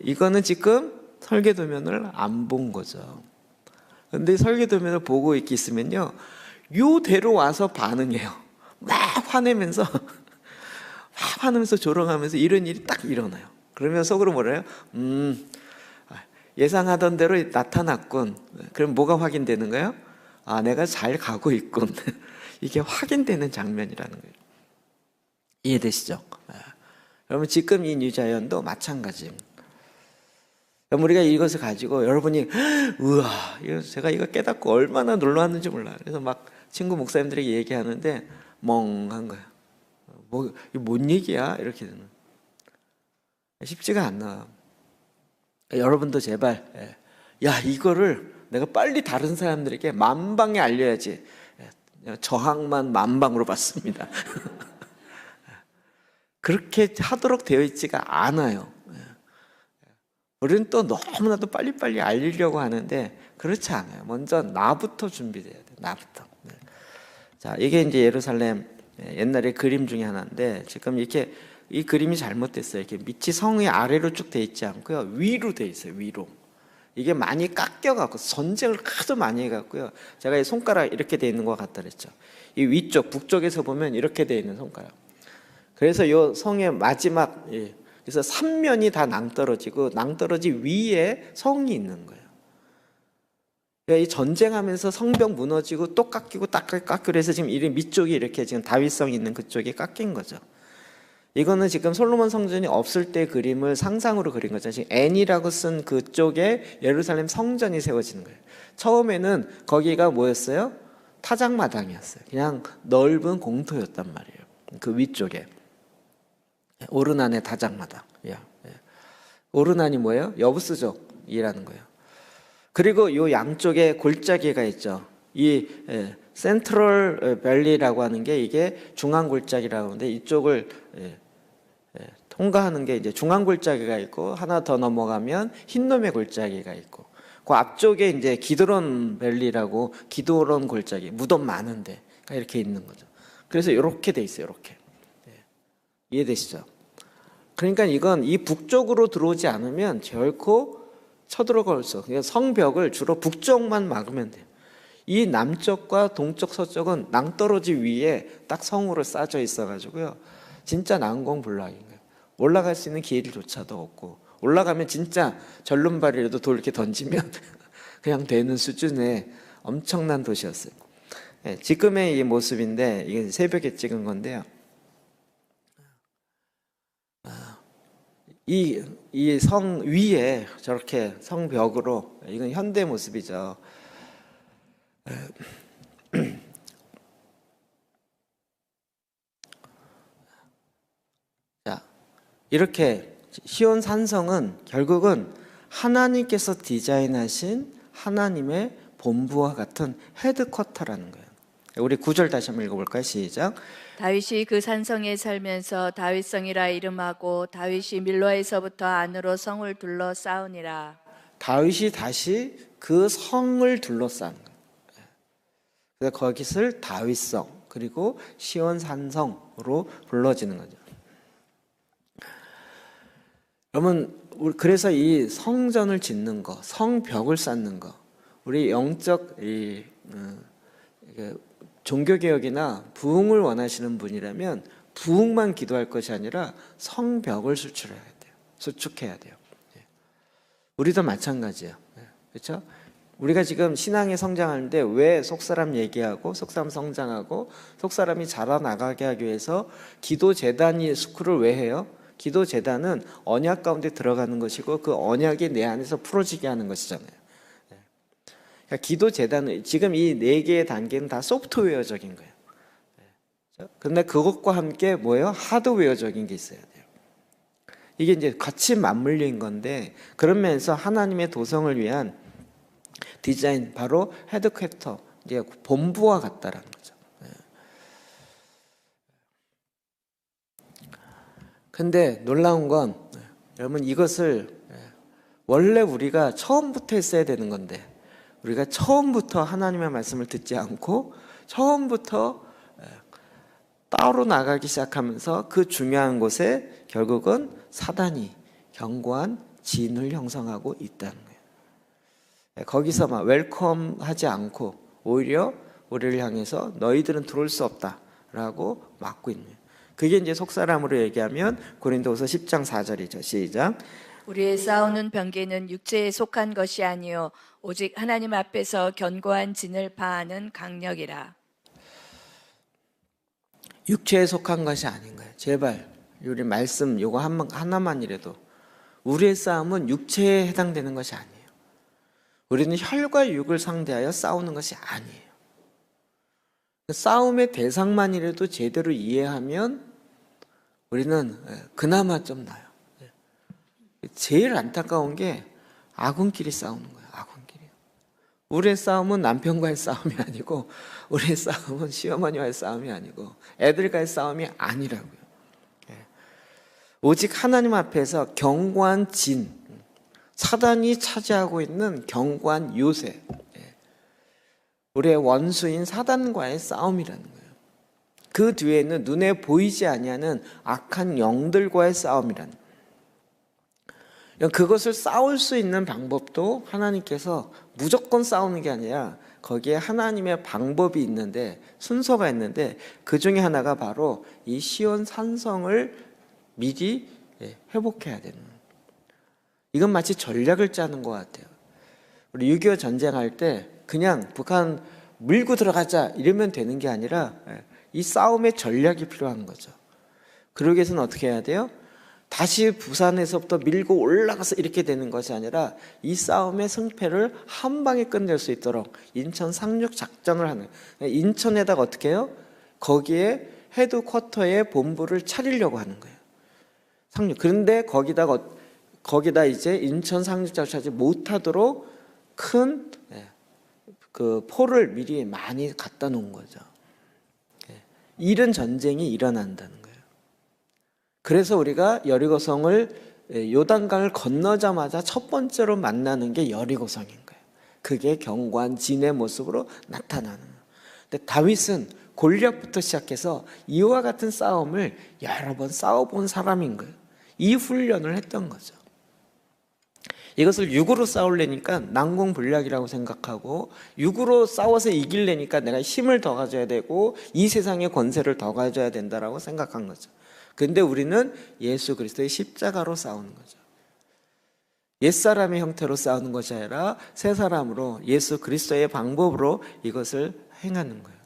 이거는 지금 설계도면을 안 본 거죠. 근데 설계도면을 보고 있으면요 요대로 와서 반응해요. 막 화내면서 조롱하면서 이런 일이 딱 일어나요. 그러면 속으로 뭐래요? 예상하던 대로 나타났군. 그럼 뭐가 확인되는 거예요? 내가 잘 가고 있군. 이게 확인되는 장면이라는 거예요. 이해되시죠? 여러분 지금 이 뉴자연도 마찬가지입니다. 그럼 우리가 이것을 가지고 여러분이 우와, 제가 이거 깨닫고 얼마나 놀라웠는지 몰라요. 그래서 막 친구 목사님들에게 얘기하는데 멍한 거예요. 이게 뭔 얘기야? 이렇게 되는. 쉽지가 않나. 여러분도 제발, 야, 이거를 내가 빨리 다른 사람들에게 만방에 알려야지. 저항만 만방으로 받습니다. 그렇게 하도록 되어 있지가 않아요. 우리는 또 너무나도 빨리빨리 알리려고 하는데 그렇지 않아요. 먼저 나부터 준비돼야 돼요. 나부터. 자, 이게 이제 예루살렘 옛날에 그림 중에 하나인데 지금 이렇게 이 그림이 잘못됐어요. 이렇게 밑이 성의 아래로 쭉 돼 있지 않고요. 위로 돼 있어요. 위로. 이게 많이 깎여갖고 전쟁을 하도 많이 해갖고요. 제가 이 손가락 이렇게 돼 있는 것 같다 그랬죠. 이 위쪽 북쪽에서 보면 이렇게 돼 있는 손가락. 그래서 이 성의 마지막 그래서 3면이 다 낭떠러지고 낭떠러지 위에 성이 있는 거예요. 그러니까 이 전쟁하면서 성벽 무너지고 또 깎이고 깎이고 해서 지금 이 밑쪽이 이렇게 지금 다윗성이 있는 그쪽이 깎인 거죠. 이거는 지금 솔로몬 성전이 없을 때 그림을 상상으로 그린 거죠. 지금 N이라고 쓴 그쪽에 예루살렘 성전이 세워지는 거예요. 처음에는 거기가 뭐였어요? 타작마당이었어요. 그냥 넓은 공터였단 말이에요. 그 위쪽에 오르난의 타작마당. 오르난이 뭐예요? 여부스족이라는 거예요. 그리고 이 양쪽에 골짜기가 있죠. 이 센트럴 밸리라고 하는 게 이게 중앙 골짜기라고 하는데 이쪽을 통과하는 게 이제 중앙 골짜기가 있고 하나 더 넘어가면 흰놈의 골짜기가 있고 그 앞쪽에 이제 기드론 밸리라고 기드론 골짜기 무덤 많은데 이렇게 있는 거죠. 그래서 이렇게 돼 있어요. 이렇게 이해되시죠? 그러니까 이건 이 북쪽으로 들어오지 않으면 결코 쳐들어갈 수 없어요. 성벽을 주로 북쪽만 막으면 돼요. 이 남쪽과 동쪽 서쪽은 낭떠러지 위에 딱 성으로 쌓여 있어가지고요. 진짜 난공불락인 거예요. 올라갈 수 있는 길조차도 없고 올라가면 진짜 절름발이라도 돌 이렇게 던지면 그냥 되는 수준의 엄청난 도시였어요. 지금의 이 모습인데 이게 새벽에 찍은 건데요. 이 성 위에 저렇게 성벽으로 이건 현대 모습이죠. 자, 이렇게 시온 산성은 결국은 하나님께서 디자인하신 하나님의 본부와 같은 헤드쿼터라는 거예요. 우리 9절 다시 한번 읽어볼까요? 시작. 다윗이 그 산성에 살면서 다윗성이라 이름하고 다윗이 밀로에서부터 안으로 성을 둘러싸우니라. 다윗이 다시 그 성을 둘러싼 거예요. 그래서 거기를 다윗성 그리고 시온 산성으로 불러지는 거죠. 여러분, 그래서 이 성전을 짓는 거, 성벽을 쌓는 거, 우리 영적 종교개혁이나 부흥을 원하시는 분이라면 부흥만 기도할 것이 아니라 성벽을 수축해야 돼요. 우리도 마찬가지예요. 그렇죠? 우리가 지금 신앙에 성장하는데 왜 속사람 얘기하고 속사람 성장하고 속사람이 자라나가게 하기 위해서 기도재단이 스쿨을 왜 해요? 기도재단은 언약 가운데 들어가는 것이고 그 언약이 내 안에서 풀어지게 하는 것이잖아요. 그러니까 기도재단은 지금 이 4개의 단계는 다 소프트웨어적인 거예요. 그런데 그것과 함께 뭐예요? 하드웨어적인 게 있어야 돼요. 이게 이제 같이 맞물린 건데 그런 면에서 하나님의 도성을 위한 디자인 바로 헤드쿼터 이제 본부와 같다라는 거죠. 근데 놀라운 건 여러분 이것을 원래 우리가 처음부터 했어야 되는 건데 우리가 처음부터 하나님의 말씀을 듣지 않고 처음부터 따로 나가기 시작하면서 그 중요한 곳에 결국은 사단이 견고한 진을 형성하고 있다는 거예요. 거기서 막 웰컴하지 않고 오히려 우리를 향해서 너희들은 들어올 수 없다라고 막고 있는 거예요. 그게 이제 속사람으로 얘기하면 고린도후서 10장 4절이죠. 시작. 우리의 싸우는 병기는 육체에 속한 것이 아니요 오직 하나님 앞에서 견고한 진을 파하는 강력이라. 육체에 속한 것이 아닌 거예요. 제발 우리 말씀 요거 하나만이라도 우리의 싸움은 육체에 해당되는 것이 아니에요. 우리는 혈과 육을 상대하여 싸우는 것이 아니에요. 싸움의 대상만이라도 제대로 이해하면 우리는 그나마 좀 나아요. 제일 안타까운 게 아군끼리 싸우는 거예요. 아군끼리. 우리의 싸움은 남편과의 싸움이 아니고, 우리의 싸움은 시어머니와의 싸움이 아니고, 애들과의 싸움이 아니라고요. 오직 하나님 앞에서 견고한 진, 사단이 차지하고 있는 견고한 요새, 우리의 원수인 사단과의 싸움이라는 거예요. 그 뒤에는 눈에 보이지 아니하는 악한 영들과의 싸움이라는 거예요. 그것을 싸울 수 있는 방법도 하나님께서 무조건 싸우는 게 아니라 거기에 하나님의 방법이 있는데, 순서가 있는데, 그 중에 하나가 바로 이 시온 산성을 미리 회복해야 되는 거예요. 이건 마치 전략을 짜는 것 같아요. 우리 6.25 전쟁할 때 그냥 북한 밀고 들어가자 이러면 되는 게 아니라 이 싸움의 전략이 필요한 거죠. 그러기 위해서는 어떻게 해야 돼요? 다시 부산에서부터 밀고 올라가서 이렇게 되는 것이 아니라 이 싸움의 승패를 한 방에 끝낼 수 있도록 인천 상륙 작전을 하는, 인천에다가 어떻게 해요? 거기에 헤드쿼터에 본부를 차리려고 하는 거예요. 상륙. 그런데 거기다 이제 인천 상륙작을 차지 못하도록 큰 그 포를 미리 많이 갖다 놓은 거죠. 이런 전쟁이 일어난다는 거예요. 그래서 우리가 여리고성을, 요단강을 건너자마자 첫 번째로 만나는 게 여리고성인 거예요. 그게 견고한 진의 모습으로 나타나는 거예요. 근데 다윗은 골리앗부터 시작해서 이와 같은 싸움을 여러 번 싸워본 사람인 거예요. 이 훈련을 했던 거죠. 이것을 육으로 싸우려니까 난공불락이라고 생각하고, 육으로 싸워서 이기려니까 내가 힘을 더 가져야 되고 이 세상의 권세를 더 가져야 된다라고 생각한 거죠. 근데 우리는 예수 그리스도의 십자가로 싸우는 거죠. 옛사람의 형태로 싸우는 것이 아니라 새 사람으로, 예수 그리스도의 방법으로 이것을 행하는 거예요.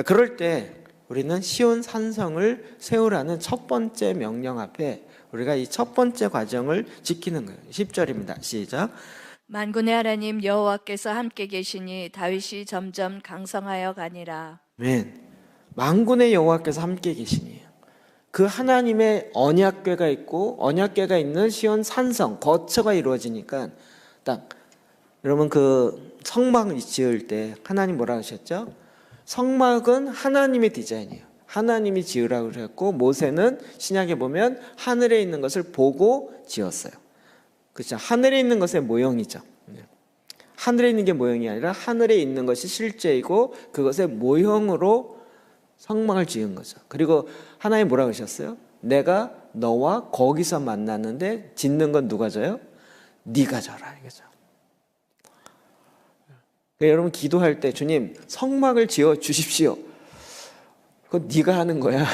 그럴 때 우리는 시온 산성을 세우라는 첫 번째 명령 앞에 우리가 이 첫 번째 과정을 지키는 거예요. 10절입니다. 시작. 만군의 하나님 여호와께서 함께 계시니 다윗이 점점 강성하여 가니라. 아멘. 만군의 여호와께서 함께 계시니, 그 하나님의 언약궤가 있고 언약궤가 있는 시온 산성, 거처가 이루어지니까, 딱 여러분 그 성막 지을 때 하나님 뭐라 하셨죠? 성막은 하나님의 디자인이에요. 하나님이 지으라고 그랬고, 모세는 신약에 보면 하늘에 있는 것을 보고 지었어요. 그렇죠? 하늘에 있는 것의 모형이죠. 하늘에 있는 게 모형이 아니라 하늘에 있는 것이 실제이고 그것의 모형으로 성막을 지은 거죠. 그리고 하나님 뭐라고 하셨어요? 내가 너와 거기서 만났는데 짓는 건 누가 져요? 네가 져라, 이거죠. 그러니까 여러분 기도할 때 주님 성막을 지어 주십시오. 그건 네가 하는 거야.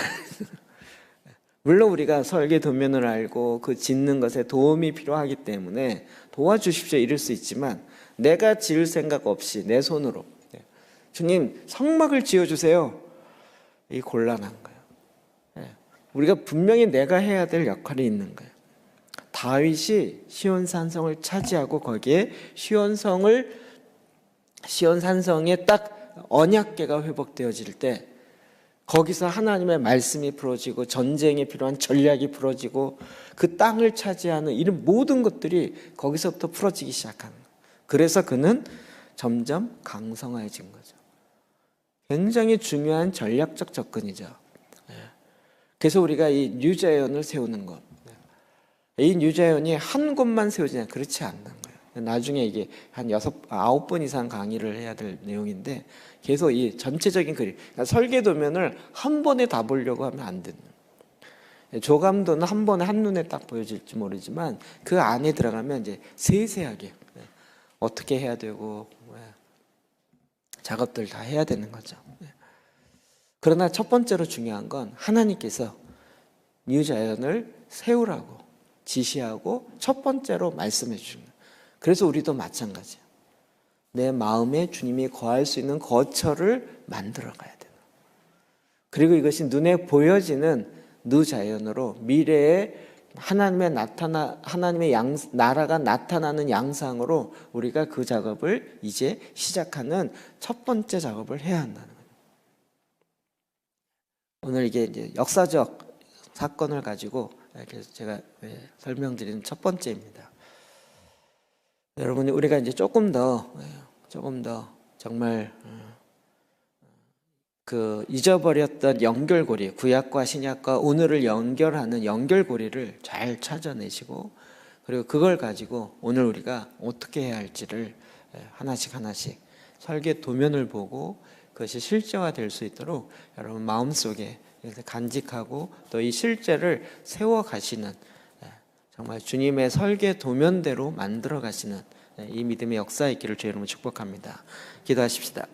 물론 우리가 설계 도면을 알고 그 짓는 것에 도움이 필요하기 때문에 도와주십시오 이럴 수 있지만, 내가 지을 생각 없이 내 손으로 주님 성막을 지어주세요, 이 곤란한 거예요. 우리가 분명히 내가 해야 될 역할이 있는 거예요. 다윗이 시온 산성을 차지하고 거기에 시온 산성에 딱 언약궤가 회복되어질 때, 거기서 하나님의 말씀이 풀어지고 전쟁에 필요한 전략이 풀어지고 그 땅을 차지하는 이런 모든 것들이 거기서부터 풀어지기 시작하는 거예요. 그래서 그는 점점 강성해진 거죠. 굉장히 중요한 전략적 접근이죠. 그래서 우리가 이 뉴자연을 세우는 것, 이 뉴자연이 한 곳만 세우지냐, 그렇지 않는 거예요. 나중에 이게 한 9번 이상 강의를 해야 될 내용인데, 계속 이 전체적인 그림, 그러니까 설계도면을 한 번에 다 보려고 하면 안 되는, 조감도는 한 번에 한눈에 딱 보여질지 모르지만 그 안에 들어가면 이제 세세하게 어떻게 해야 되고 작업들 다 해야 되는 거죠. 그러나 첫 번째로 중요한 건 하나님께서 뉴자연을 세우라고 지시하고 첫 번째로 말씀해 주시는 거예요. 그래서 우리도 마찬가지예요. 내 마음에 주님이 거할 수 있는 거처를 만들어 가야 돼요. 그리고 이것이 눈에 보여지는 뉴자연으로 미래의 하나님의 나라가 나타나는 양상으로 우리가 그 작업을 이제 시작하는 첫 번째 작업을 해야 한다는 거예요. 오늘 이게 이제 역사적 사건을 가지고 이렇게 제가 설명드리는 첫 번째입니다. 여러분, 우리가 이제 조금 더 정말 그 잊어버렸던 연결고리, 구약과 신약과 오늘을 연결하는 연결고리를 잘 찾아내시고, 그리고 그걸 가지고 오늘 우리가 어떻게 해야 할지를 하나씩 설계 도면을 보고 그것이 실제화될 수 있도록 여러분 마음속에 간직하고 또 이 실제를 세워 가시는, 정말 주님의 설계 도면대로 만들어 가시는 이 믿음의 역사 있기를 주의 이름으로 축복합니다. 기도하십시다.